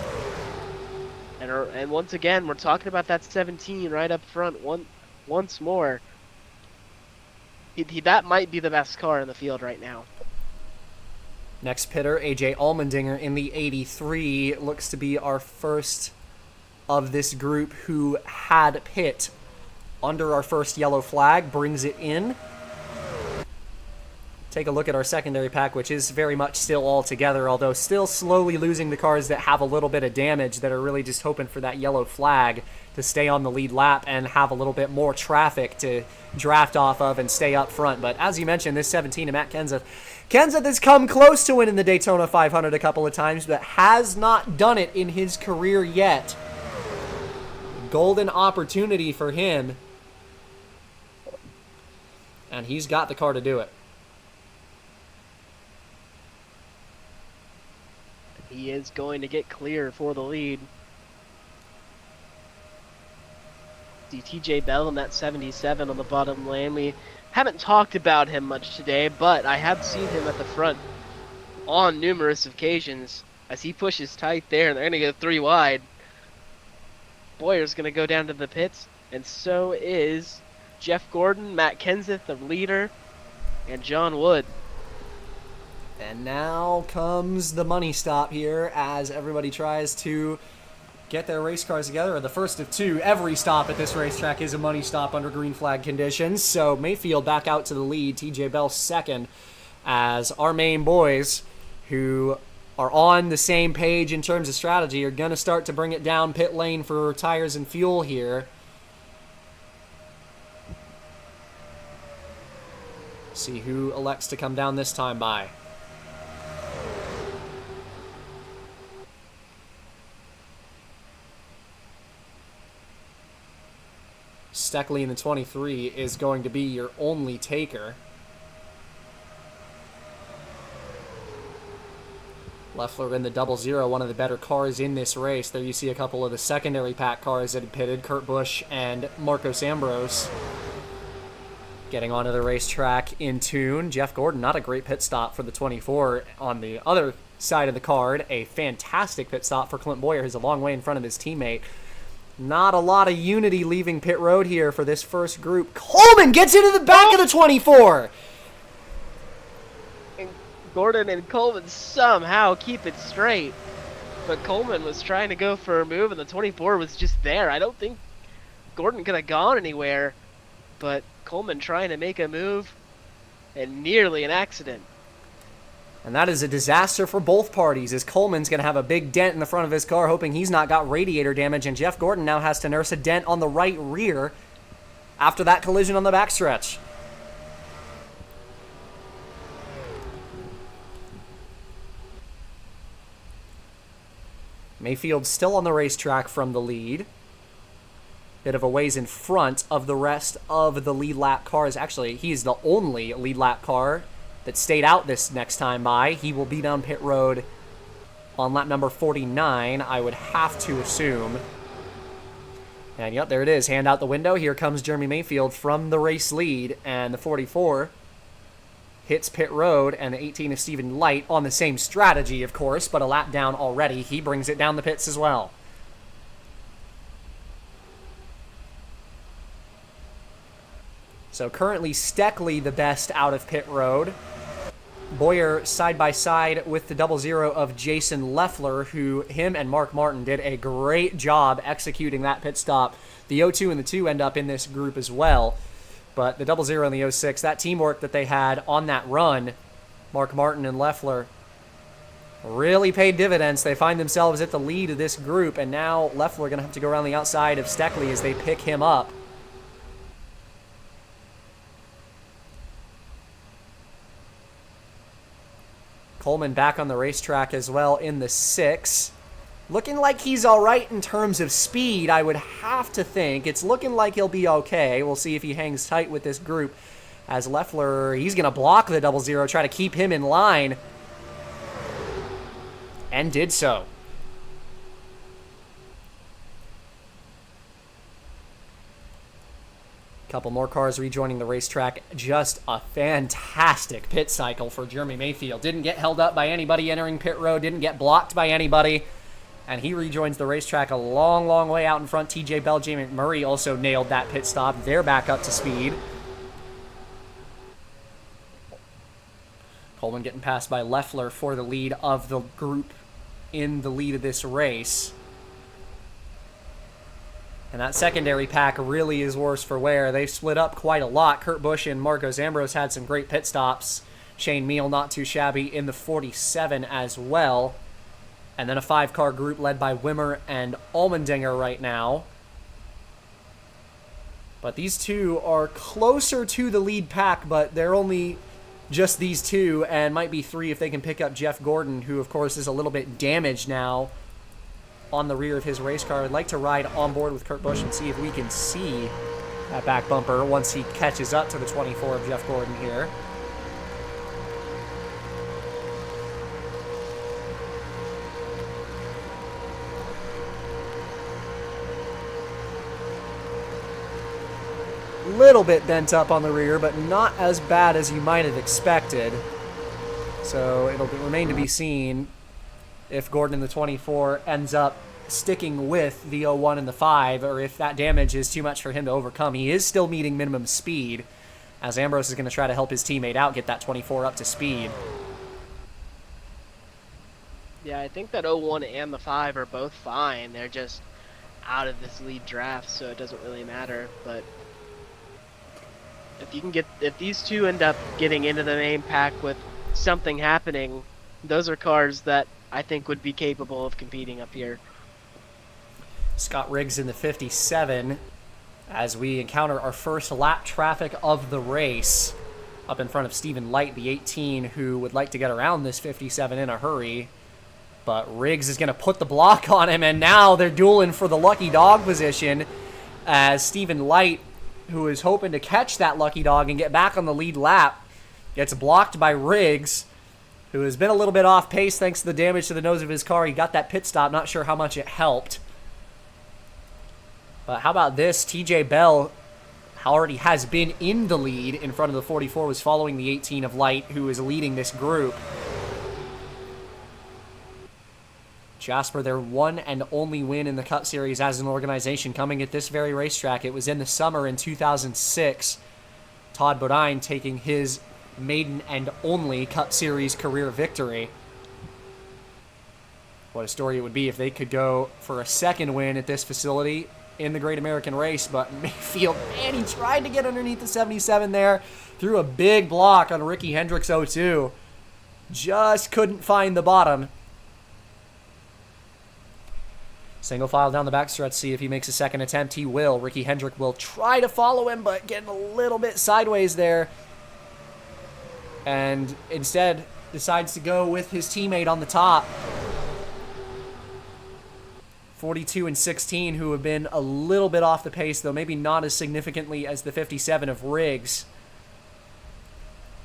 And once again, we're talking about that 17 right up front once more. That might be the best car in the field right now. Next pitter, AJ Allmendinger in the 83, looks to be our first of this group who had pit under our first yellow flag, brings it in. Take a look at our secondary pack, which is very much still all together, although still slowly losing the cars that have a little bit of damage, that are really just hoping for that yellow flag to stay on the lead lap and have a little bit more traffic to draft off of and stay up front. But as you mentioned, this 17 of Matt Kenseth has come close to winning the Daytona 500 a couple of times, but has not done it in his career yet. Golden opportunity for him, and he's got the car to do it. He is going to get clear for the lead. See TJ Bell in that 77 on the bottom lane. We haven't talked about him much today, but I have seen him at the front on numerous occasions as he pushes tight there, and they're going to go 3 wide. Boyer's going to go down to the pits, and so is Jeff Gordon, Matt Kenseth, the leader, and John Wood. And now comes the money stop here as everybody tries to get their race cars together. The first of 2. Every stop at this racetrack is a money stop under green flag conditions. So Mayfield back out to the lead. TJ Bell second, as our main boys, who are on the same page in terms of strategy, are going to start to bring it down pit lane for tires and fuel here. See who elects to come down this time by. Steckley in the 23 is going to be your only taker. Leffler in the 00, one of the better cars in this race. There you see a couple of the secondary pack cars that had pitted, Kurt Busch and Marcos Ambrose. Getting onto the racetrack in tune. Jeff Gordon, not a great pit stop for the 24. On the other side of the card, a fantastic pit stop for Clint Bowyer, who's a long way in front of his teammate. Not a lot of unity leaving pit road here for this first group. Coleman gets into the back of the 24! And Gordon and Coleman somehow keep it straight. But Coleman was trying to go for a move, and the 24 was just there. I don't think Gordon could have gone anywhere. But Coleman trying to make a move, and nearly an accident. And that is a disaster for both parties, as Coleman's going to have a big dent in the front of his car, hoping he's not got radiator damage, and Jeff Gordon now has to nurse a dent on the right rear after that collision on the backstretch. Mayfield still on the racetrack from the lead. Bit of a ways in front of the rest of the lead lap cars. Actually, he's the only lead lap car that stayed out this next time by. He will be down pit road on lap number 49, I would have to assume. And yep, there it is. Hand out the window. Here comes Jeremy Mayfield from the race lead. And the 44 hits pit road. And the 18 is Stephen Light on the same strategy, of course, but a lap down already. He brings it down the pits as well. So currently Steckley the best out of pit road. Bowyer side by side with the 00 of Jason Leffler, who him and Mark Martin did a great job executing that pit stop. The 02 and the 2 end up in this group as well. But the 00 and the 06, that teamwork that they had on that run, Mark Martin and Leffler, really paid dividends. They find themselves at the lead of this group, and now Leffler going to have to go around the outside of Steckley as they pick him up. Coleman back on the racetrack as well in the 6. Looking like he's all right in terms of speed, I would have to think. It's looking like he'll be okay. We'll see if he hangs tight with this group. As Leffler, he's going to block the 00, try to keep him in line. And did so. Couple more cars rejoining the racetrack. Just a fantastic pit cycle for Jeremy Mayfield. Didn't get held up by anybody entering pit road, didn't get blocked by anybody, and he rejoins the racetrack a long, long way out in front. TJ Bell, Jamie McMurray also nailed that pit stop. They're back up to speed. Coleman getting passed by Leffler for the lead of the group in the lead of this race. And that secondary pack really is worse for wear. They've split up quite a lot. Kurt Busch and Marcos Ambrose had some great pit stops. Shane Meal not too shabby in the 47 as well. And then a 5-car group led by Wimmer and Allmendinger right now. But these two are closer to the lead pack, but they're only just these two, and might be 3 if they can pick up Jeff Gordon, who of course is a little bit damaged now on the rear of his race car. I'd like to ride on board with Kurt Busch and see if we can see that back bumper once he catches up to the 24 of Jeff Gordon here. Little bit bent up on the rear, but not as bad as you might have expected. So it'll remain to be seen if Gordon in the 24 ends up sticking with the 01 and the 5, or if that damage is too much for him to overcome. He is still meeting minimum speed, as Ambrose is going to try to help his teammate out, get that 24 up to speed. Yeah, I think that 01 and the 5 are both fine. They're just out of this lead draft, so it doesn't really matter. But if these two end up getting into the main pack with something happening, those are cars that I think would be capable of competing up here. Scott Riggs in the 57 as we encounter our first lap traffic of the race up in front of Stephen Light, the 18, who would like to get around this 57 in a hurry. But Riggs is going to put the block on him, and now they're dueling for the lucky dog position as Stephen Light, who is hoping to catch that lucky dog and get back on the lead lap, gets blocked by Riggs, who has been a little bit off pace thanks to the damage to the nose of his car. He got that pit stop, not sure how much it helped. But how about this? TJ Bell already has been in the lead in front of the 44, was following the 18 of Light, who is leading this group. Jasper, their one and only win in the Cup Series as an organization, coming at this very racetrack. It was in the summer in 2006. Todd Bodine taking his maiden and only Cup Series career victory. What a story it would be if they could go for a second win at this facility in the Great American Race. But Mayfield, man, he tried to get underneath the 77 there, threw a big block on Ricky Hendricks 02. Just couldn't find the bottom. Single file down the backstretch, see if he makes a second attempt. He will. Ricky Hendrick will try to follow him, but getting a little bit sideways there. And instead decides to go with his teammate on the top. 42 and 16, who have been a little bit off the pace, though maybe not as significantly as the 57 of Riggs.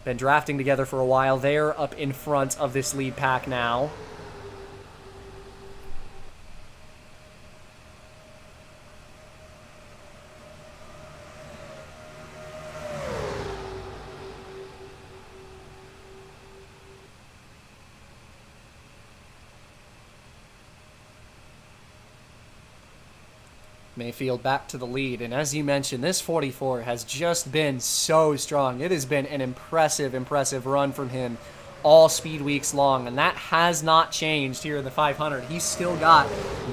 Been drafting together for a while. They're up in front of this lead pack now. Mayfield back to the lead, and as you mentioned, this 44 has just been so strong. It has been an impressive run from him all speed weeks long, and that has not changed here in the 500. He's still got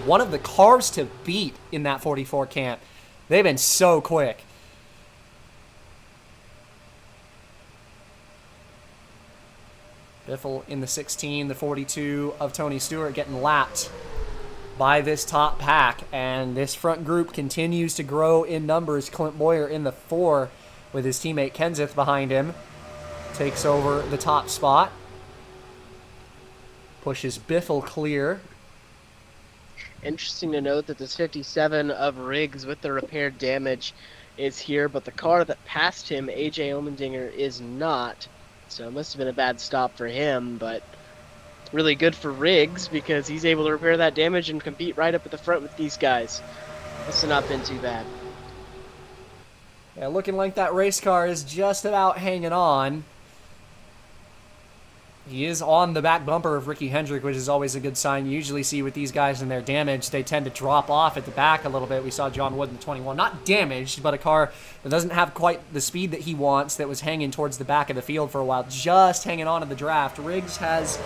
one of the cars to beat in that 44 camp. They've been so quick. Biffle in the 16, the 42 of Tony Stewart getting lapped by this top pack, and this front group continues to grow in numbers. Clint Boyer in the 4 with his teammate Kenseth behind him takes over the top spot, pushes Biffle clear. Interesting to note that this 57 of Riggs with the repaired damage is here, but the car that passed him, AJ Allmendinger, is not, so it must have been a bad stop for him, but really good for Riggs because he's able to repair that damage and compete right up at the front with these guys. This has not been too bad. Yeah, looking like that race car is just about hanging on. He is on the back bumper of Ricky Hendrick, which is always a good sign. You usually see with these guys and their damage, they tend to drop off at the back a little bit. We saw John Wood in the 21. Not damaged, but a car that doesn't have quite the speed that he wants, that was hanging towards the back of the field for a while, just hanging on to the draft. Riggs has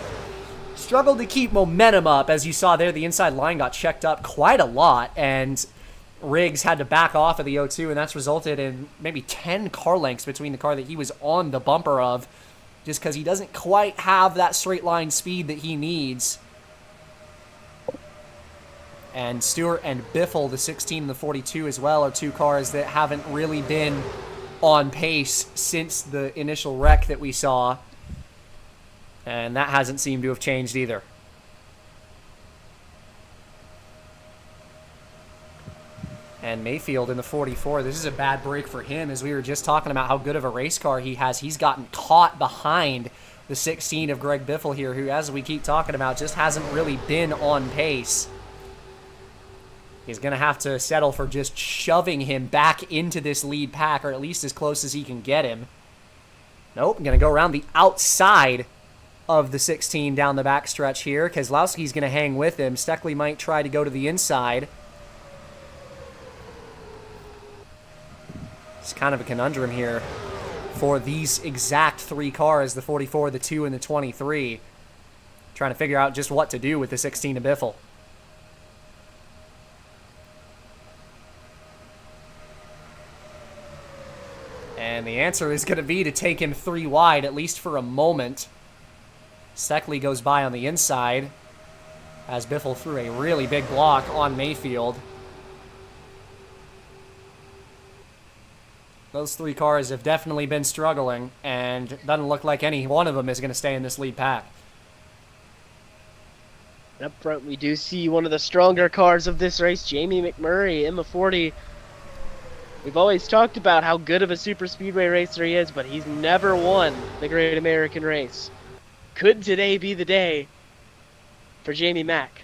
struggled to keep momentum up. As you saw there, the inside line got checked up quite a lot, and Riggs had to back off of the O2, and that's resulted in maybe 10 car lengths between the car that he was on the bumper of, just because he doesn't quite have that straight line speed that he needs. And Stewart and Biffle, the 16 and the 42 as well, are two cars that haven't really been on pace since the initial wreck that we saw. And that hasn't seemed to have changed either. And Mayfield in the 44. This is a bad break for him, as we were just talking about how good of a race car he has. He's gotten caught behind the 16 of Greg Biffle here, who, as we keep talking about, just hasn't really been on pace. He's going to have to settle for just shoving him back into this lead pack, or at least as close as he can get him. Nope, going to go around the outside of the 16 down the backstretch here. Keselowski's going to hang with him. Steckley might try to go to the inside. It's kind of a conundrum here for these exact three cars, the 44, the 2, and the 23. Trying to figure out just what to do with the 16 of Biffle. And the answer is going to be to take him 3 wide, at least for a moment. Steckley goes by on the inside as Biffle threw a really big block on Mayfield. Those three cars have definitely been struggling, and doesn't look like any one of them is going to stay in this lead pack. Up front, we do see one of the stronger cars of this race, Jamie McMurray in the 40. We've always talked about how good of a super speedway racer he is, but he's never won the Great American Race. Could today be the day for Jamie Mack?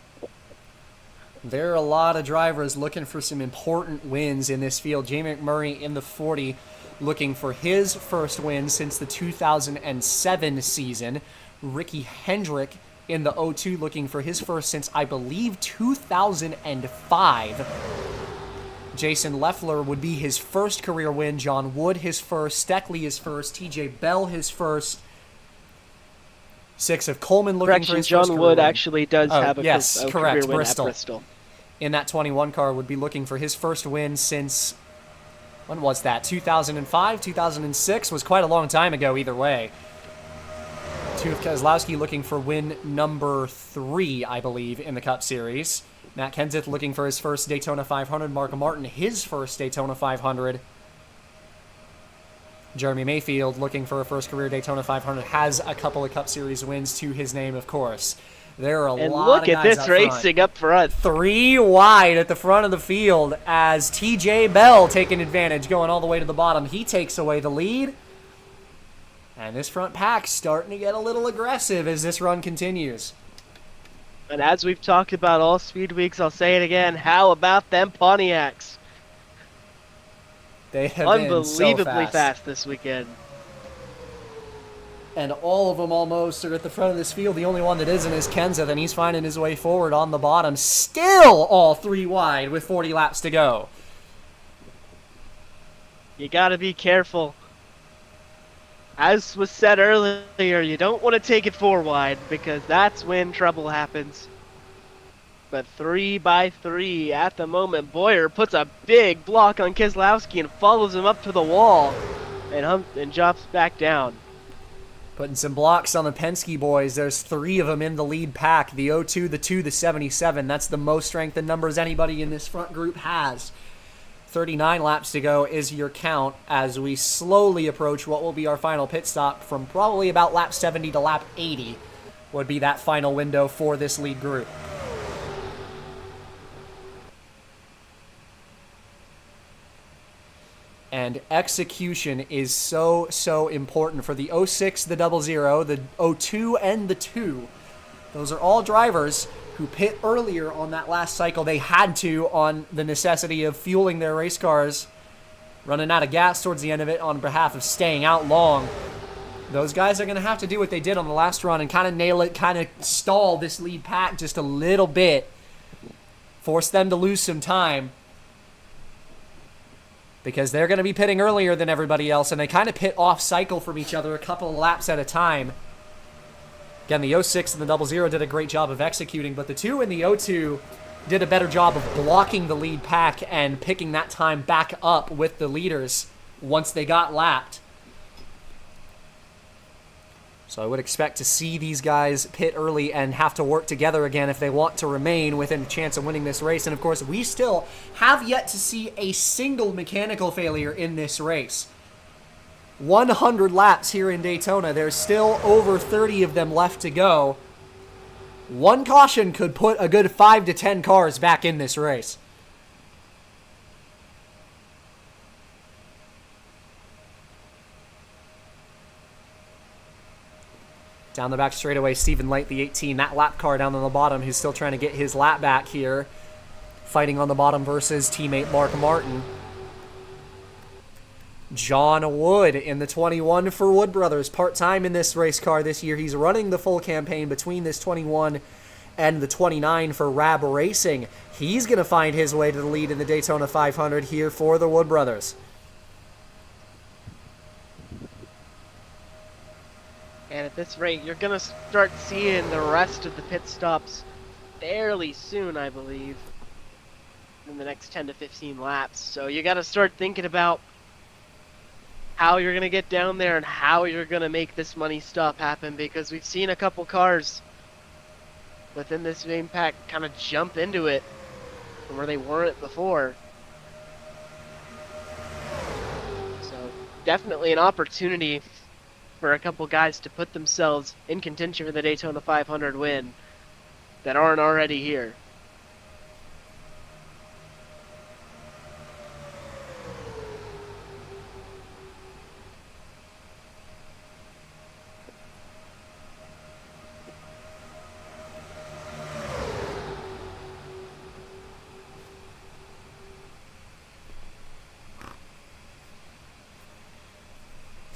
There are a lot of drivers looking for some important wins in this field. Jamie McMurray in the 40 looking for his first win since the 2007 season. Ricky Hendrick in the 02 looking for his first since, I believe, 2005. Jason Leffler would be his first career win. John Wood his first. Steckley his first. TJ Bell his first. 6 of Coleman looking for his first John career Wood win. actually does have a correct, career win Bristol. at Bristol. In that 21 car would be looking for his first win since, when was that? 2005, 2006? Was quite a long time ago either way. Keselowski looking for win number 3, I believe, in the Cup Series. Matt Kenseth looking for his first Daytona 500. Mark Martin, his first Daytona 500. Jeremy Mayfield looking for a first career Daytona 500. Has a couple of Cup Series wins to his name, of course. There are a lot of guys up front. And look at this racing up front. 3 wide at the front of the field as TJ Bell taking advantage, going all the way to the bottom. He takes away the lead. And this front pack's starting to get a little aggressive as this run continues. And as we've talked about all Speed Weeks, I'll say it again. How about them Pontiacs? They have unbelievably been so fast this weekend. And all of them almost are at the front of this field. The only one that isn't is Kenseth, and he's finding his way forward on the bottom. Still all 3 wide with 40 laps to go. You gotta be careful. As was said earlier, you don't want to take it 4 wide because that's when trouble happens. But 3 by 3 at the moment. Boyer puts a big block on Keselowski and follows him up to the wall and drops back down. Putting some blocks on the Penske boys. There's 3 of them in the lead pack. The 02, the 2, the 77. That's the most strength in numbers anybody in this front group has. 39 laps to go is your count as we slowly approach what will be our final pit stop from probably about lap 70 to lap 80 would be that final window for this lead group. And execution is so, so important for the 06, the 00, the 02, and the 2. Those are all drivers who pit earlier on that last cycle. They had to on the necessity of fueling their race cars running out of gas towards the end of it on behalf of staying out long. Those guys are going to have to do what they did on the last run and kind of nail it, kind of stall this lead pack just a little bit. Force them to lose some time. Because they're going to be pitting earlier than everybody else, and they kind of pit off cycle from each other a couple of laps at a time. Again, the 06 and the 00 did a great job of executing, but the 2 and the 02 did a better job of blocking the lead pack and picking that time back up with the leaders once they got lapped. So I would expect to see these guys pit early and have to work together again if they want to remain within a chance of winning this race. And of course, we still have yet to see a single mechanical failure in this race. 100 laps here in Daytona. There's still over 30 of them left to go. One caution could put a good 5 to 10 cars back in this race. Down the back straightaway, Stephen Light, the 18. That lap car down on the bottom, who's still trying to get his lap back here. Fighting on the bottom versus teammate Mark Martin. John Wood in the 21 for Wood Brothers. Part-time in this race car this year. He's running the full campaign between this 21 and the 29 for Rab Racing. He's going to find his way to the lead in the Daytona 500 here for the Wood Brothers. And at this rate, you're going to start seeing the rest of the pit stops fairly soon, I believe, in the next 10 to 15 laps. So you got to start thinking about how you're going to get down there and how you're going to make this money stop happen, because we've seen a couple cars within this main pack kind of jump into it from where they weren't before. So definitely an opportunity for a couple guys to put themselves in contention for the Daytona 500 win that aren't already here.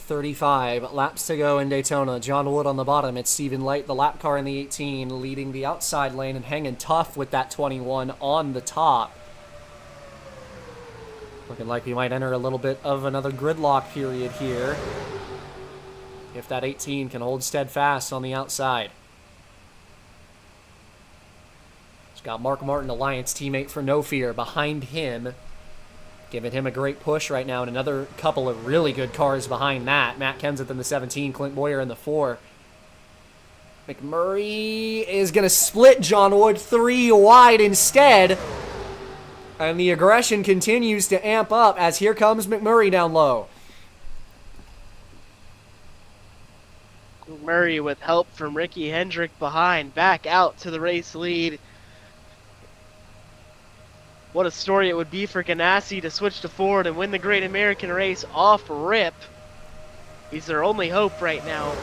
.35 laps to go in Daytona. John Wood on the bottom. It's Stephen Light, the lap car in the 18, leading the outside lane and hanging tough with that 21 on the top. Looking like we might enter a little bit of another gridlock period here, if that 18 can hold steadfast on the outside. It's got Mark Martin, Alliance teammate for No Fear, behind him, giving him a great push right now, and another couple of really good cars behind that. Matt Kenseth in the 17, Clint Boyer in the 4. McMurray is going to split John Wood 3 wide instead. And the aggression continues to amp up as here comes McMurray down low. McMurray, with help from Ricky Hendrick behind, back out to the race lead. What a story it would be for Ganassi to switch to Ford and win the Great American Race off rip. He's their only hope right now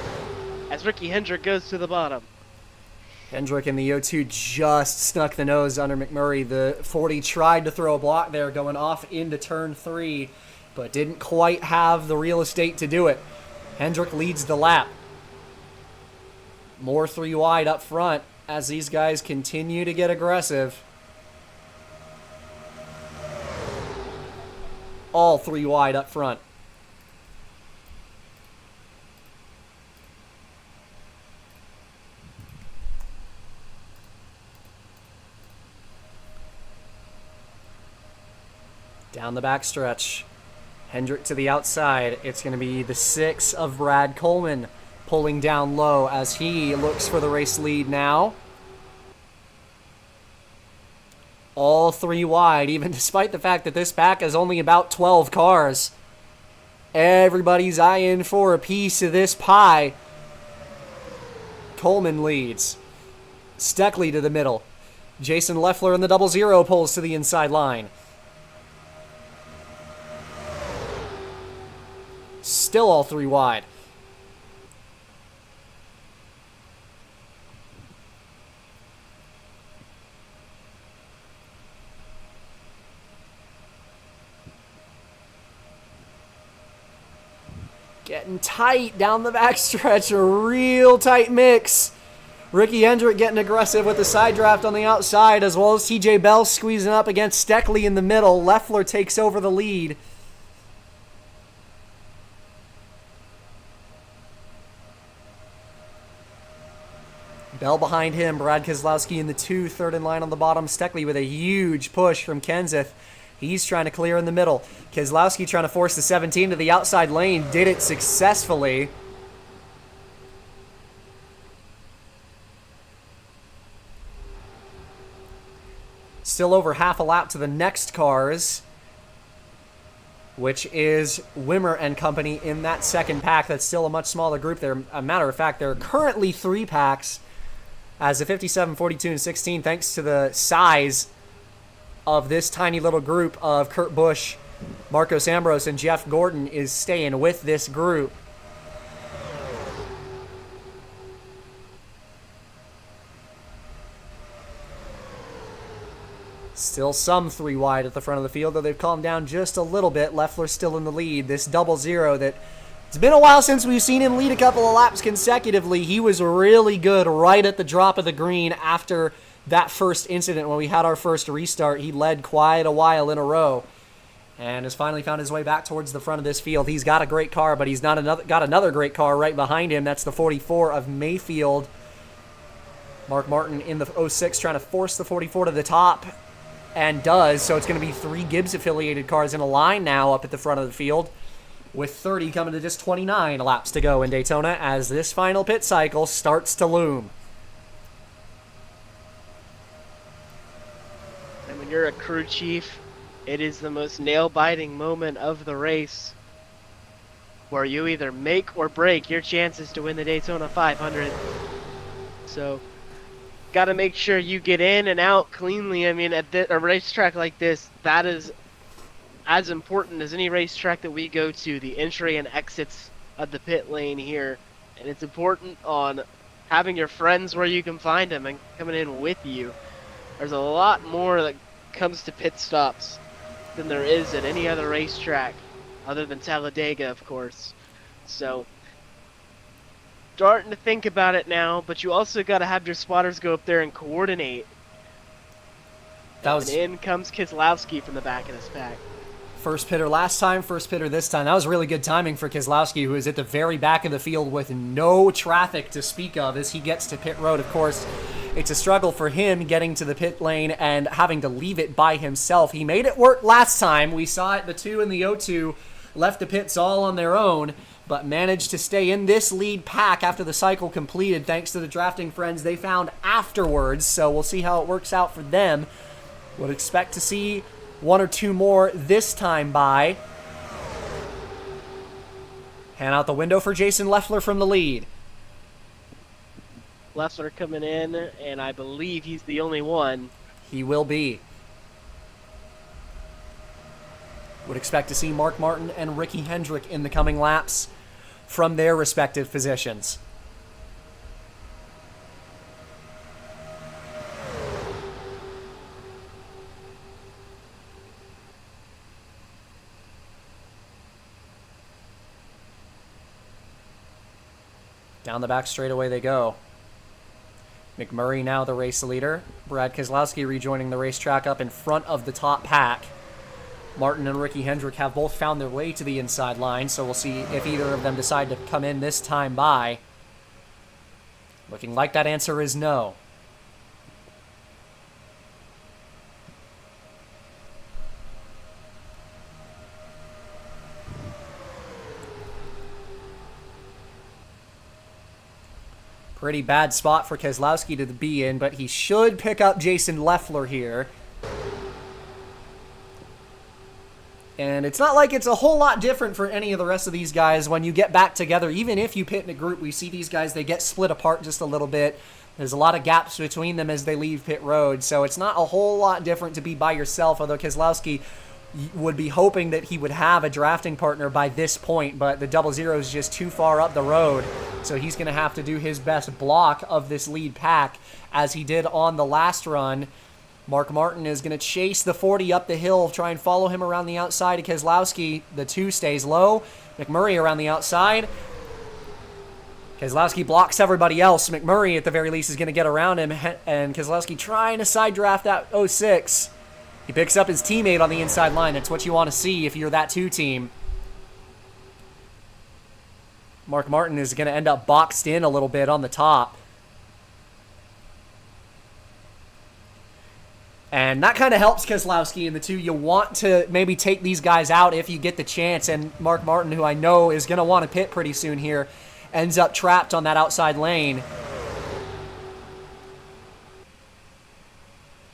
as Ricky Hendrick goes to the bottom. Hendrick in the 02 just snuck the nose under McMurray. The 40 tried to throw a block there going off into turn 3, but didn't quite have the real estate to do it. Hendrick leads the lap. More 3 wide up front as these guys continue to get aggressive. All 3 wide up front. Down the backstretch. Hendrick to the outside. It's going to be the 6 of Brad Coleman pulling down low as he looks for the race lead now. All 3 wide, even despite the fact that this pack is only about 12 cars. Everybody's eyeing for a piece of this pie. Coleman leads. Steckley to the middle. Jason Leffler in the 00 pulls to the inside line. Still all 3 wide. Getting tight down the backstretch, a real tight mix. Ricky Hendrick getting aggressive with the side draft on the outside, as well as TJ Bell squeezing up against Steckley in the middle. Leffler takes over the lead. Bell behind him, Brad Keselowski in the 2, third in line on the bottom. Steckley with a huge push from Kenseth. He's trying to clear in the middle. Keselowski trying to force the 17 to the outside lane. Did it successfully. Still over half a lap to the next cars, which is Wimmer and company in that second pack. That's still a much smaller group there. A matter of fact, there are currently 3 packs as the 57, 42, and 16, thanks to the size of this tiny little group of Kurt Busch, Marcos Ambrose, and Jeff Gordon is staying with this group. Still some 3 wide at the front of the field, though they've calmed down just a little bit. Leffler's still in the lead. This 00 that it's been a while since we've seen him lead a couple of laps consecutively. He was really good right at the drop of the green after that first incident when we had our first restart. He led quite a while in a row and has finally found his way back towards the front of this field. He's got a great car, but he's got another great car right behind him. That's the 44 of Mayfield. Mark Martin in the 06 trying to force the 44 to the top, and does. So it's going to be 3 Gibbs-affiliated cars in a line now up at the front of the field, with 30 coming to just 29 laps to go in Daytona as this final pit cycle starts to loom. And when you're a crew chief, it is the most nail-biting moment of the race, where you either make or break your chances to win the Daytona 500. So, got to make sure you get in and out cleanly. I mean, at a racetrack like this, that is as important as any racetrack that we go to, the entry and exits of the pit lane here. And it's important on having your friends where you can find them and coming in with you. There's a lot more that comes to pit stops than there is at any other racetrack, other than Talladega, of course. So, starting to think about it now, but you also got to have your spotters go up there and coordinate. And in comes Keselowski from the back of this pack. First pitter last time, first pitter this time. That was really good timing for Keselowski, who is at the very back of the field with no traffic to speak of as he gets to pit road. Of course, it's a struggle for him getting to the pit lane and having to leave it by himself. He made it work last time. We saw it, the 2 and the 02 left the pits all on their own, but managed to stay in this lead pack after the cycle completed thanks to the drafting friends they found afterwards. So we'll see how it works out for them. Would expect to see 1 or 2 more this time by. Hand out the window for Jason Leffler from the lead. Leffler coming in, and I believe he's the only one. He will be. Would expect to see Mark Martin and Ricky Hendrick in the coming laps from their respective positions. Down the back straightaway they go. McMurray now the race leader. Brad Keselowski rejoining the racetrack up in front of the top pack. Martin and Ricky Hendrick have both found their way to the inside line, so we'll see if either of them decide to come in this time by. Looking like that answer is no. Pretty bad spot for Keselowski to be in, but he should pick up Jason Leffler here. And it's not like it's a whole lot different for any of the rest of these guys when you get back together. Even if you pit in a group, we see these guys, they get split apart just a little bit. There's a lot of gaps between them as they leave pit road. So it's not a whole lot different to be by yourself, although Keselowski would be hoping that he would have a drafting partner by this point, but the 00 is just too far up the road. So he's going to have to do his best block of this lead pack as he did on the last run Mark Martin is going to chase the 40 up the hill, try and follow him around the outside of Keselowski. The 2 stays low. McMurray around the outside. Keselowski blocks everybody else. McMurray, at the very least, is going to get around him. And Keselowski trying to side draft that 06. He picks up his teammate on the inside line. That's what you want to see if you're that 2 team. Mark Martin is going to end up boxed in a little bit on the top. And that kind of helps Keselowski in the 2. You want to maybe take these guys out if you get the chance. And Mark Martin, who I know is going to want to pit pretty soon here, ends up trapped on that outside lane.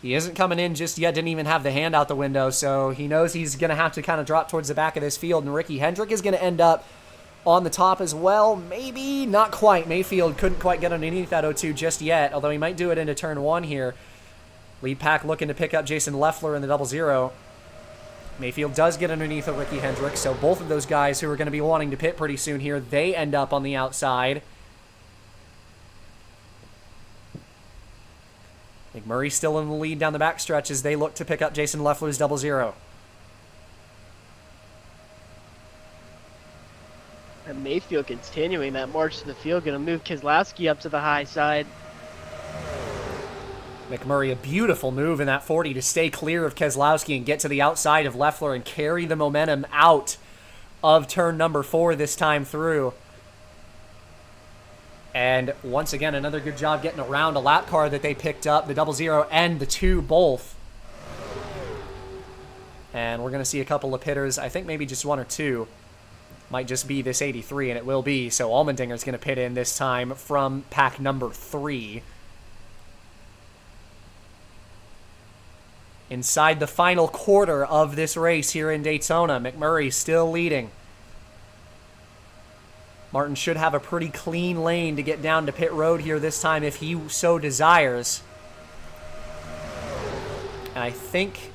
He isn't coming in just yet, didn't even have the hand out the window, so he knows he's going to have to kind of drop towards the back of this field. And Ricky Hendrick is going to end up on the top as well. Maybe not quite. Mayfield couldn't quite get underneath that 0-2 just yet, although he might do it into turn 1 here. Lead pack looking to pick up Jason Leffler in the 0-0. Mayfield does get underneath of Ricky Hendrick, so both of those guys who are going to be wanting to pit pretty soon here, they end up on the outside. McMurray still in the lead down the backstretch as they look to pick up Jason Leffler's 0-0. And Mayfield continuing that march to the field, going to move Keselowski up to the high side. McMurray, a beautiful move in that 40 to stay clear of Keselowski and get to the outside of Leffler and carry the momentum out of turn number 4 this time through. And once again, another good job getting around a lap car that they picked up, the 0-0 and the 2 both. And we're going to see a couple of pitters, I think maybe just 1 or 2. Might just be this 83, and it will be. So Allmendinger's going to pit in this time from pack number 3. Inside the final quarter of this race here in Daytona, McMurray still leading. Martin should have a pretty clean lane to get down to pit road here this time if he so desires. And I think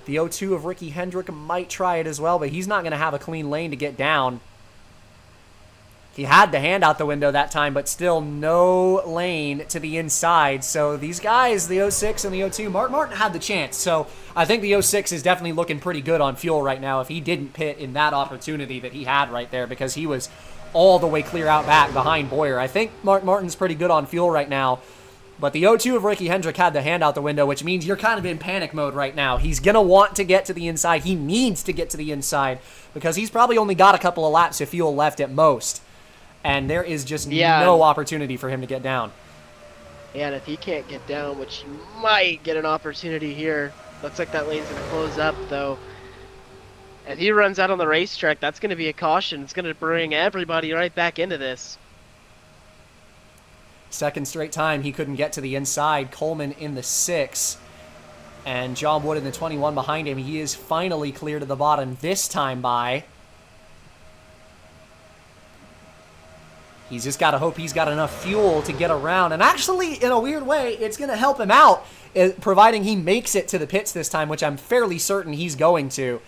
the 0-2 of Ricky Hendrick might try it as well, but he's not going to have a clean lane to get down. He had the hand out the window that time, but still no lane to the inside. So these guys, the 06 and the 0-2, Mark Martin had the chance. So I think the 06 is definitely looking pretty good on fuel right now if he didn't pit in that opportunity that he had right there, because he was all the way clear out back behind Boyer. I think Mark Martin's pretty good on fuel right now. But the 0-2 of Ricky Hendrick had the hand out the window, which means you're kind of in panic mode right now. He's going to want to get to the inside. He needs to get to the inside because he's probably only got a couple of laps of fuel left at most. And there is just no opportunity for him to get down. Yeah, and if he can't get down, which he might get an opportunity here, looks like that lane's going to close up, though. If he runs out on the racetrack, that's going to be a caution. It's going to bring everybody right back into this. Second straight time he couldn't get to the inside. Coleman in the 6. And John Wood in the 21 behind him. He is finally clear to the bottom this time by. He's just got to hope he's got enough fuel to get around. And actually, in a weird way, it's going to help him out, providing he makes it to the pits this time, which I'm fairly certain he's going to,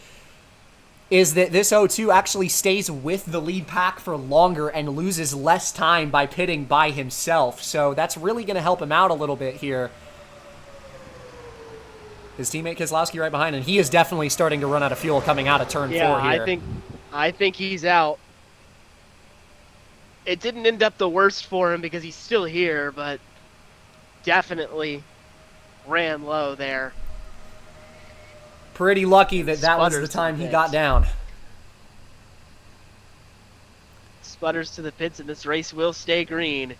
is that this 0-2 actually stays with the lead pack for longer and loses less time by pitting by himself. So that's really going to help him out a little bit here. His teammate Keselowski right behind him. He is definitely starting to run out of fuel coming out of turn 4 here. I think he's out. It didn't end up the worst for him because he's still here, but definitely ran low there. Pretty lucky that was the time he got down. Sputters to the pits, and this race will stay green.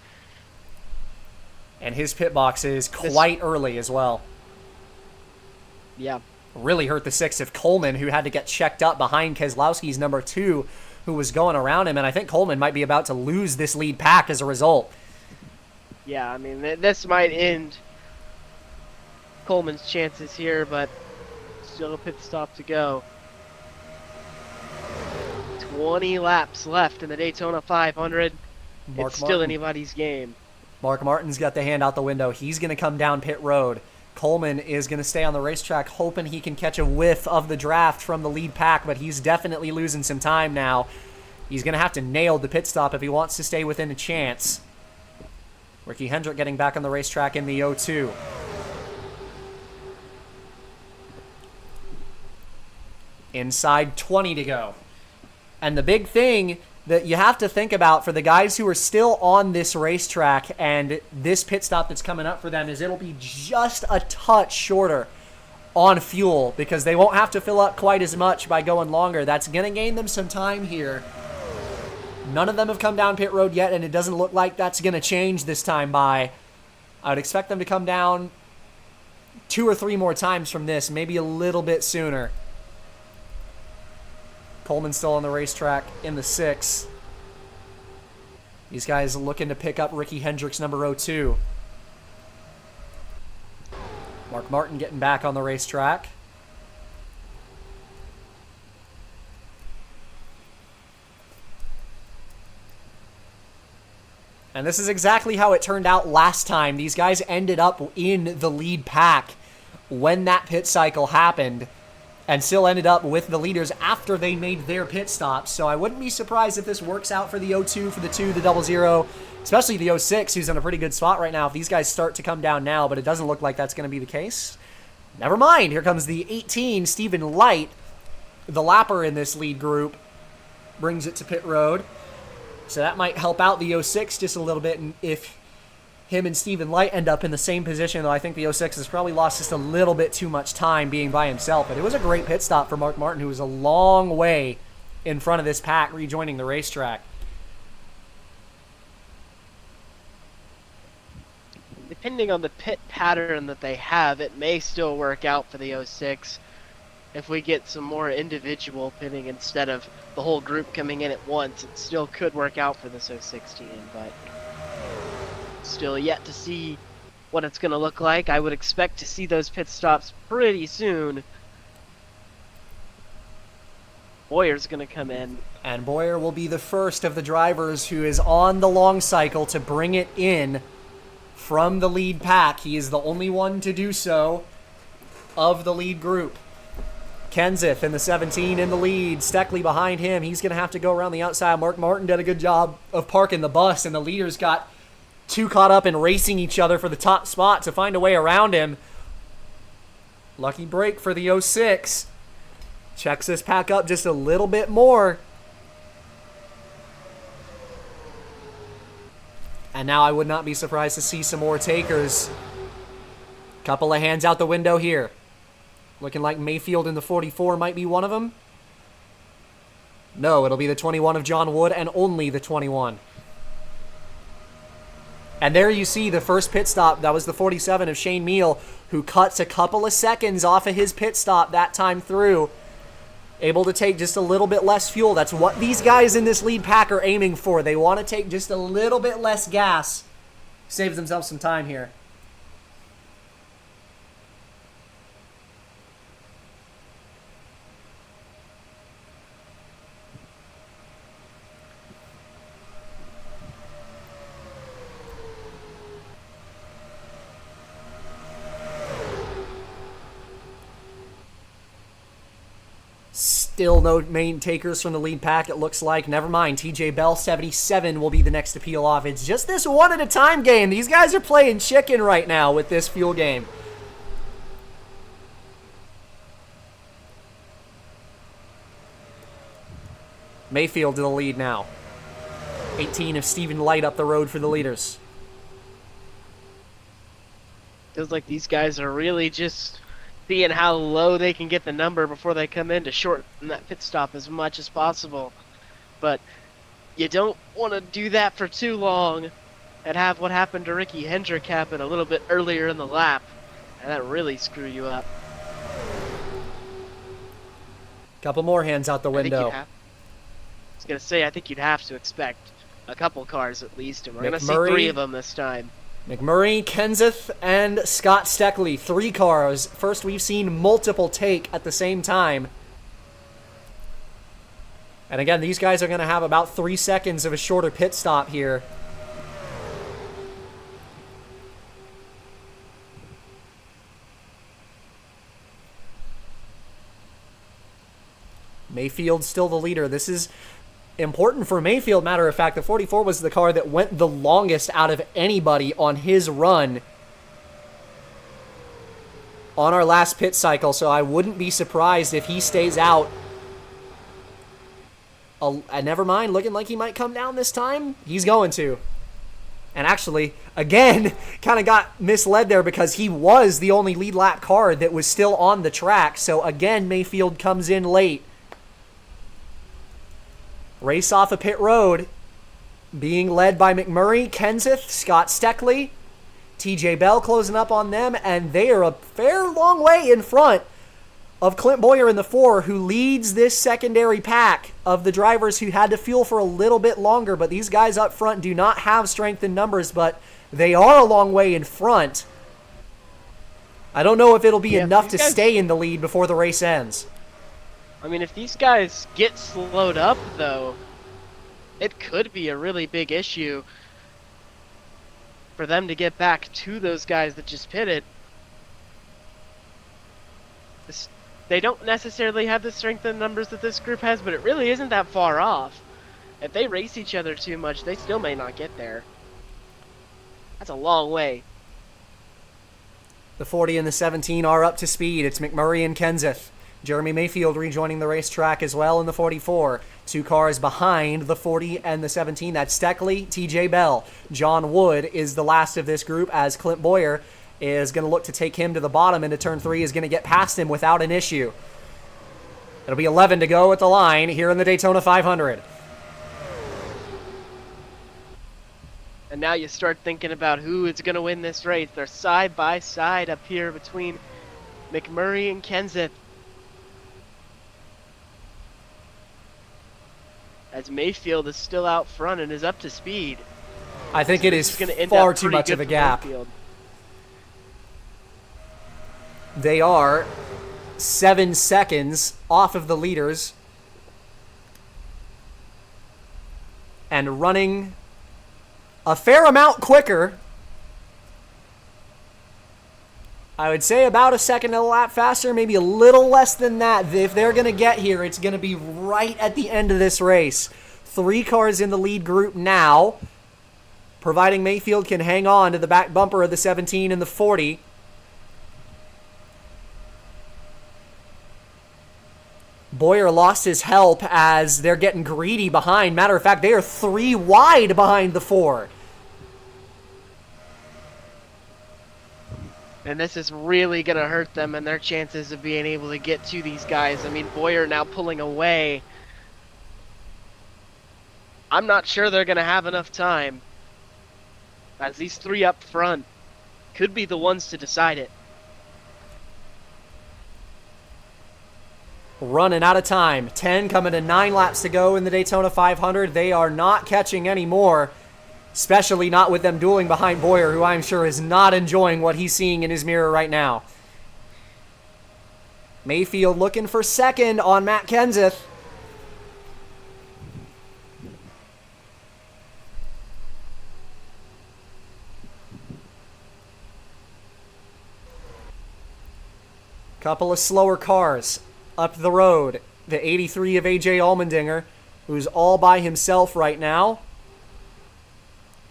And his pit box is quite early as well. Yeah. Really hurt the 6 of Coleman, who had to get checked up behind Keselowski's number 2, who was going around him. And I think Coleman might be about to lose this lead pack as a result. Yeah, I mean, this might end Coleman's chances here, but still a pit stop to go. 20 laps left in the Daytona 500. It's still anybody's game. Mark Martin's got the hand out the window. He's going to come down pit road. Coleman is going to stay on the racetrack, hoping he can catch a whiff of the draft from the lead pack, but he's definitely losing some time now. He's going to have to nail the pit stop if he wants to stay within a chance. Ricky Hendrick getting back on the racetrack in the 0-2. Inside 20 to go. And the big thing that you have to think about for the guys who are still on this racetrack and this pit stop that's coming up for them is it'll be just a touch shorter on fuel because they won't have to fill up quite as much by going longer. That's going to gain them some time here. None of them have come down pit road yet, and it doesn't look like that's going to change this time by. I would expect them to come down 2 or 3 more times from this, maybe a little bit sooner. Coleman's still on the racetrack in the 6. These guys looking to pick up Ricky Hendricks, number 02. Mark Martin getting back on the racetrack. And this is exactly how it turned out last time. These guys ended up in the lead pack when that pit cycle happened, and still ended up with the leaders after they made their pit stops. So I wouldn't be surprised if this works out for the 02, for the 2, the 00, especially the 06, who's in a pretty good spot right now if these guys start to come down now, but it doesn't look like that's going to be the case. Never mind. Here comes the 18, Stephen Light, the lapper in this lead group, brings it to pit road. So that might help out the 06 just a little bit, and if him and Stephen Light end up in the same position, though I think the 06 has probably lost just a little bit too much time being by himself. But it was a great pit stop for Mark Martin, who was a long way in front of this pack, rejoining the racetrack. Depending on the pit pattern that they have, it may still work out for the 06 if we get some more individual pitting instead of the whole group coming in at once. It still could work out for this 06 team, but still yet to see what it's going to look like. I would expect to see those pit stops pretty soon. Boyer's going to come in. And Boyer will be the first of the drivers who is on the long cycle to bring it in from the lead pack. He is the only one to do so of the lead group. Kenseth in the 17 in the lead. Steckley behind him. He's going to have to go around the outside. Mark Martin did a good job of parking the bus, and the leaders got too caught up in racing each other for the top spot to find a way around him. Lucky break for the 06. Checks this pack up just a little bit more. And now I would not be surprised to see some more takers. Couple of hands out the window here. Looking like Mayfield in the 44 might be one of them. No, it'll be the 21 of John Wood, and only the 21. And there you see the first pit stop. That was the 47 of Shane Meal, who cuts a couple of seconds off of his pit stop that time through. Able to take just a little bit less fuel. That's what these guys in this lead pack are aiming for. They want to take just a little bit less gas. Saves themselves some time here. Still no main takers from the lead pack, it looks like. Never mind. TJ Bell, 77, will be the next to peel off. It's just this one-at-a-time game. These guys are playing chicken right now with this fuel game. Mayfield to the lead now. 18 of Stephen Light up the road for the leaders. Feels like these guys are really just seeing how low they can get the number before they come in to shorten that pit stop as much as possible. But you don't want to do that for too long and have what happened to Ricky Hendrick happen a little bit earlier in the lap, and that really screw you up. Couple more hands out the window. I was going to say, I think you'd have to expect a couple cars at least, and we're going to see McMurray, 3 of them this time. McMurray, Kenseth, and Scott Steckley. 3 cars. First we've seen multiple take at the same time. And again, these guys are going to have about 3 seconds of a shorter pit stop here. Mayfield still the leader. This is important for Mayfield. Matter of fact, the 44 was the car that went the longest out of anybody on his run. on our last pit cycle, so I wouldn't be surprised if he stays out. Never mind, looking like he might come down this time. He's going to. And actually, again, kind of got misled there because he was the only lead lap car that was still on the track. So again, Mayfield comes in late. Race off a pit road being led by McMurray, Kenseth, Scott Steckley, TJ Bell closing up on them, and they are a fair long way in front of Clint Bowyer in the 4, who leads this secondary pack of the drivers who had to fuel for a little bit longer. But these guys up front do not have strength in numbers, but they are a long way in front. I don't know if it'll be enough to stay in the lead before the race ends. I mean, if these guys get slowed up, though, it could be a really big issue for them to get back to those guys that just pitted. They don't necessarily have the strength in numbers that this group has, but it really isn't that far off. If they race each other too much, they still may not get there. That's a long way. The 40 and the 17 are up to speed. It's McMurray and Kenseth. Jeremy Mayfield rejoining the racetrack as well in the 44. 2 cars behind the 40 and the 17. That's Steckley, TJ Bell. John Wood is the last of this group, as Clint Bowyer is going to look to take him to the bottom into turn 3, is going to get past him without an issue. It'll be 11 to go at the line here in the Daytona 500. And now you start thinking about who is going to win this race. They're side by side up here between McMurray and Kenseth. As Mayfield is still out front and is up to speed. I think it is far too much of a gap. Mayfield. They are 7 seconds off of the leaders and running a fair amount quicker. I would say about a second a lap faster, maybe a little less than that. If they're going to get here, it's going to be right at the end of this race. 3 cars in the lead group now, providing Mayfield can hang on to the back bumper of the 17 and the 40. Bowyer lost his help as they're getting greedy behind. Matter of fact, they are 3 wide behind the 4. And this is really going to hurt them and their chances of being able to get to these guys. I mean, Bowyer now pulling away. I'm not sure they're going to have enough time, as these 3 up front could be the ones to decide it. Running out of time. 10 coming to 9 laps to go in the Daytona 500. They are not catching any more, especially not with them dueling behind Bowyer, who I'm sure is not enjoying what he's seeing in his mirror right now. Mayfield looking for second on Matt Kenseth. Couple of slower cars up the road. The 83 of AJ Allmendinger, who's all by himself right now.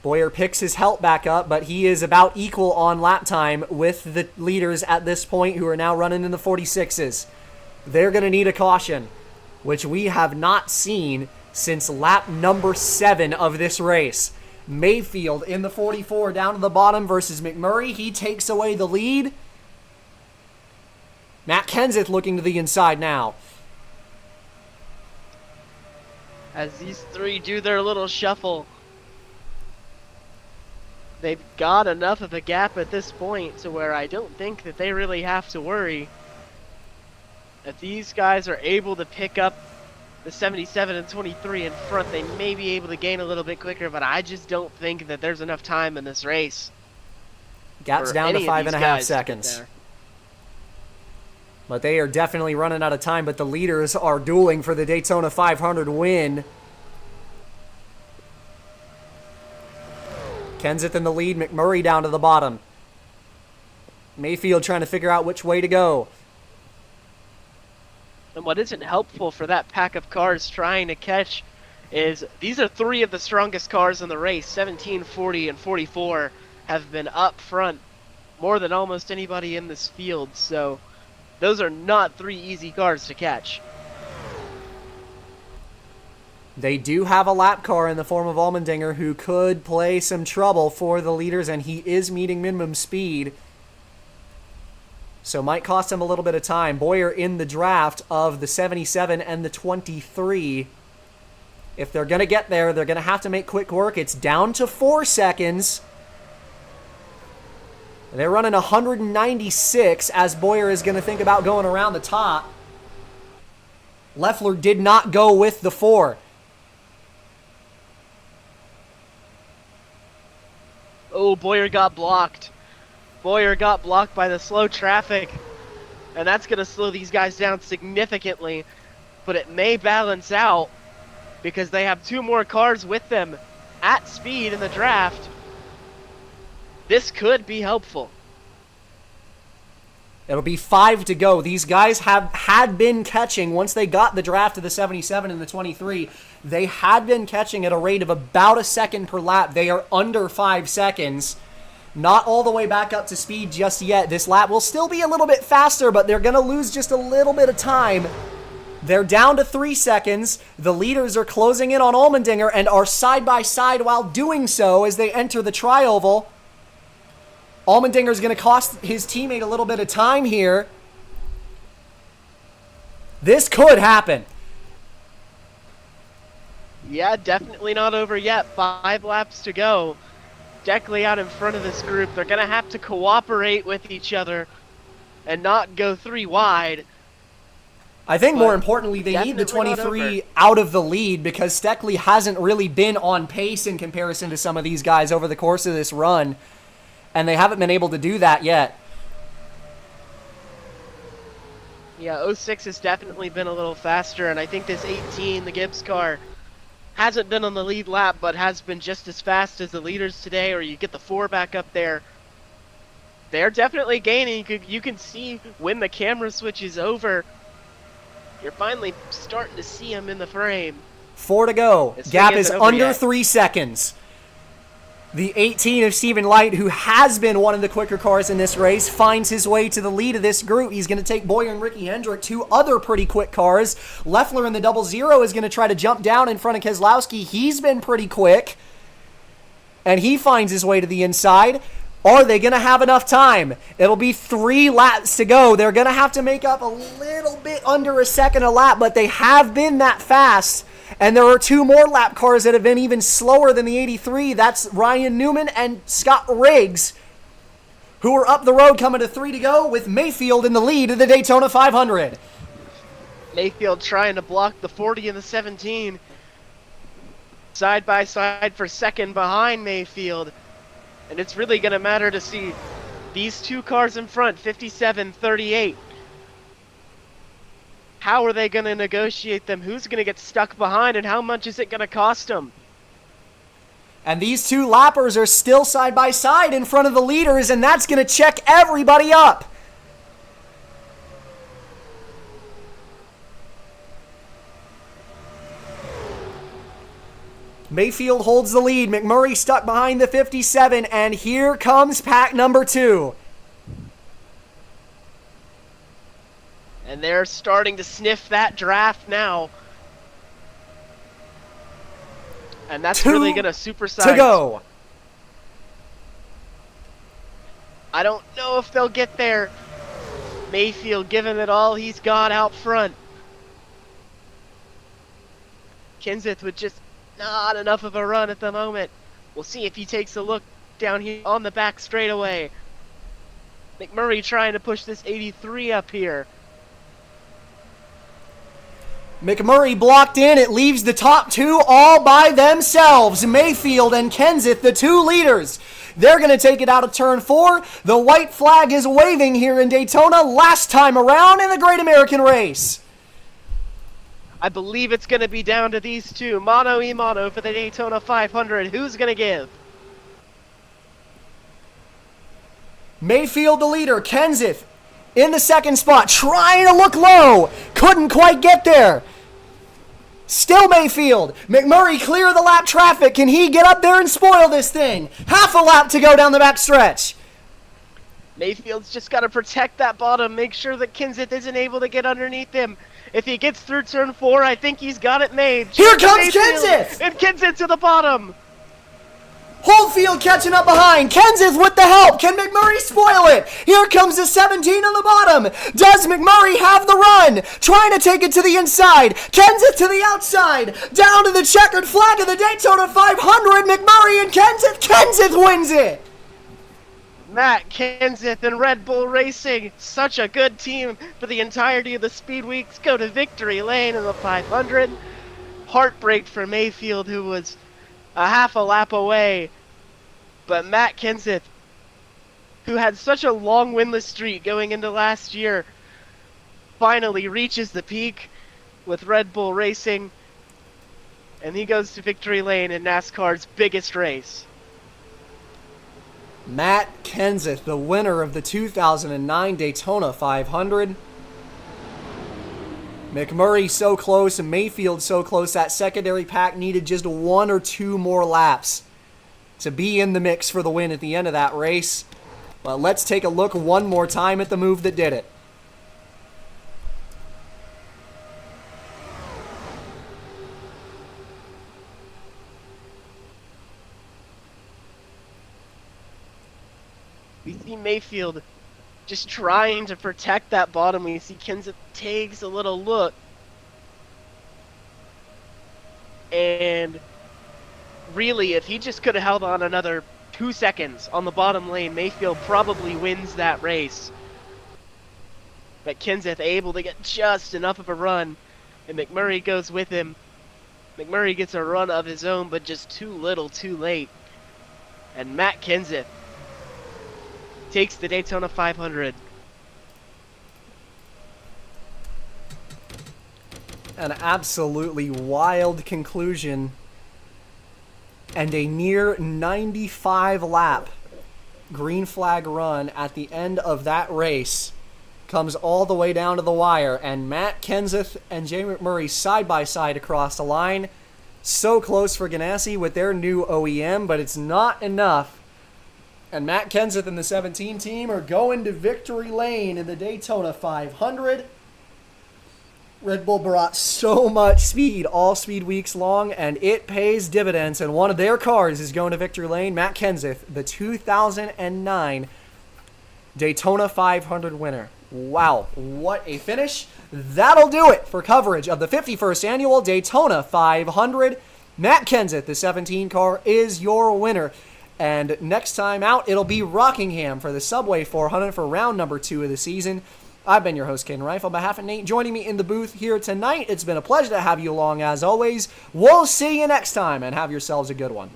Bowyer picks his help back up, but he is about equal on lap time with the leaders at this point, who are now running in the 46s. They're going to need a caution, which we have not seen since lap number 7 of this race. Mayfield in the 44 down to the bottom versus McMurray. He takes away the lead. Matt Kenseth looking to the inside now. As these 3 do their little shuffle, they've got enough of a gap at this point to where I don't think that they really have to worry. If these guys are able to pick up the 77 and 23 in front, they may be able to gain a little bit quicker, but I just don't think that there's enough time in this race. Gap's down to 5.5 seconds. But they are definitely running out of time, but the leaders are dueling for the Daytona 500 win. Kenseth in the lead, McMurray down to the bottom. Mayfield trying to figure out which way to go. And what isn't helpful for that pack of cars trying to catch is these are 3 of the strongest cars in the race. 17, 40, and 44 have been up front more than almost anybody in this field, so those are not 3 easy cars to catch. They do have a lap car in the form of Allmendinger who could play some trouble for the leaders, and he is meeting minimum speed. So might cost him a little bit of time. Bowyer in the draft of the 77 and the 23. If they're going to get there, they're going to have to make quick work. It's down to 4 seconds. They're running 196 as Bowyer is going to think about going around the top. Leffler did not go with the 4. Oh, Bowyer got blocked. Bowyer got blocked by the slow traffic. And that's going to slow these guys down significantly. But it may balance out because they have 2 more cars with them at speed in the draft. This could be helpful. It'll be 5 to go. These guys had been catching, once they got the draft of the 77 and the 23, they had been catching at a rate of about a second per lap. They are under 5 seconds. Not all the way back up to speed just yet. This lap will still be a little bit faster, but they're going to lose just a little bit of time. They're down to 3 seconds. The leaders are closing in on Allmendinger and are side by side while doing so as they enter the tri-oval. Allmendinger is going to cost his teammate a little bit of time here. This could happen. Yeah, definitely not over yet. 5 laps to go. Deckley out in front of this group. They're going to have to cooperate with each other and not go 3 wide. I think more importantly, they need the 23 out of the lead because Steckley hasn't really been on pace in comparison to some of these guys over the course of this run, and they haven't been able to do that yet. Yeah, 06 has definitely been a little faster, and I think this 18, the Gibbs car, hasn't been on the lead lap, but has been just as fast as the leaders today, or you get the 4 back up there. They're definitely gaining. You can see when the camera switches over, you're finally starting to see them in the frame. 4 to go. Gap is under 3 seconds. The 18 of Stephen Light, who has been one of the quicker cars in this race, finds his way to the lead of this group. He's going to take Bowyer and Ricky Hendrick, 2 other pretty quick cars. Leffler in the 00 is going to try to jump down in front of Keselowski. He's been pretty quick, and he finds his way to the inside. Are they going to have enough time? It'll be 3 laps to go. They're going to have to make up a little bit under a second a lap, but they have been that fast. And there are 2 more lap cars that have been even slower than the 83. That's Ryan Newman and Scott Riggs, who are up the road coming to 3 to go with Mayfield in the lead of the Daytona 500. Mayfield trying to block the 40 and the 17. Side by side for second behind Mayfield. And it's really going to matter to see these 2 cars in front, 57-38. How are they going to negotiate them? Who's going to get stuck behind, and how much is it going to cost them? And these 2 lappers are still side by side in front of the leaders, and that's going to check everybody up. Mayfield holds the lead. McMurray stuck behind the 57, and here comes pack number 2. And they're starting to sniff that draft now. And that's really going to supersize. To go. I don't know if they'll get there. Mayfield giving it all he's got out front. Kenseth with just not enough of a run at the moment. We'll see if he takes a look down here on the back straightaway. McMurray trying to push this 83 up here. McMurray blocked in. It leaves the top 2 all by themselves. Mayfield and Kenseth, the 2 leaders. They're going to take it out of turn 4. The white flag is waving here in Daytona last time around in the Great American Race. I believe it's going to be down to these 2. Mano y mano for the Daytona 500. Who's going to give? Mayfield the leader. Kenseth in the second spot, trying to look low. Couldn't quite get there. Still Mayfield. McMurray clear of the lap traffic. Can he get up there and spoil this thing? Half a lap to go down the back stretch. Mayfield's just got to protect that bottom, make sure that Kenseth isn't able to get underneath him. If he gets through turn 4, I think he's got it made. Here comes Kenseth! And Kenseth to the bottom! Holdfield catching up behind. Kenseth with the help. Can McMurray spoil it? Here comes the 17 on the bottom. Does McMurray have the run? Trying to take it to the inside. Kenseth to the outside. Down to the checkered flag of the Daytona 500. McMurray and Kenseth. Kenseth wins it. Matt Kenseth and Red Bull Racing, such a good team for the entirety of the Speed Weeks, go to victory lane in the 500. Heartbreak for Mayfield, who was a half a lap away. But Matt Kenseth, who had such a long winless streak going into last year, finally reaches the peak with Red Bull Racing, and he goes to victory lane in NASCAR's biggest race. Matt Kenseth, the winner of the 2009 Daytona 500. McMurray so close and Mayfield so close. That secondary pack needed just 1 or 2 more laps to be in the mix for the win at the end of that race. But let's take a look one more time at the move that did it. We see Mayfield just trying to protect that bottom. We see Kenseth takes a little look. And really, if he just could have held on another 2 seconds on the bottom lane, Mayfield probably wins that race. But Kenseth able to get just enough of a run, and McMurray goes with him. McMurray gets a run of his own, but just too little, too late. And Matt Kenseth takes the Daytona 500. An absolutely wild conclusion and a near 95 lap green flag run at the end of that race comes all the way down to the wire, and Matt Kenseth and Jay McMurray side by side across the line. So close for Ganassi with their new OEM, but it's not enough. And Matt Kenseth and the 17 team are going to victory lane in the Daytona 500. Red Bull brought so much speed all Speed Weeks long, and it pays dividends, and one of their cars is going to victory lane. Matt Kenseth, the 2009 Daytona 500 winner. Wow, what a finish. That'll do it for coverage of the 51st Annual Daytona 500. Matt Kenseth, the 17 car, is your winner. And next time out, it'll be Rockingham for the Subway 400 for round number 2 of the season. I've been your host, Caden Rife. On behalf of Nate, joining me in the booth here tonight, it's been a pleasure to have you along as always. We'll see you next time, and have yourselves a good one.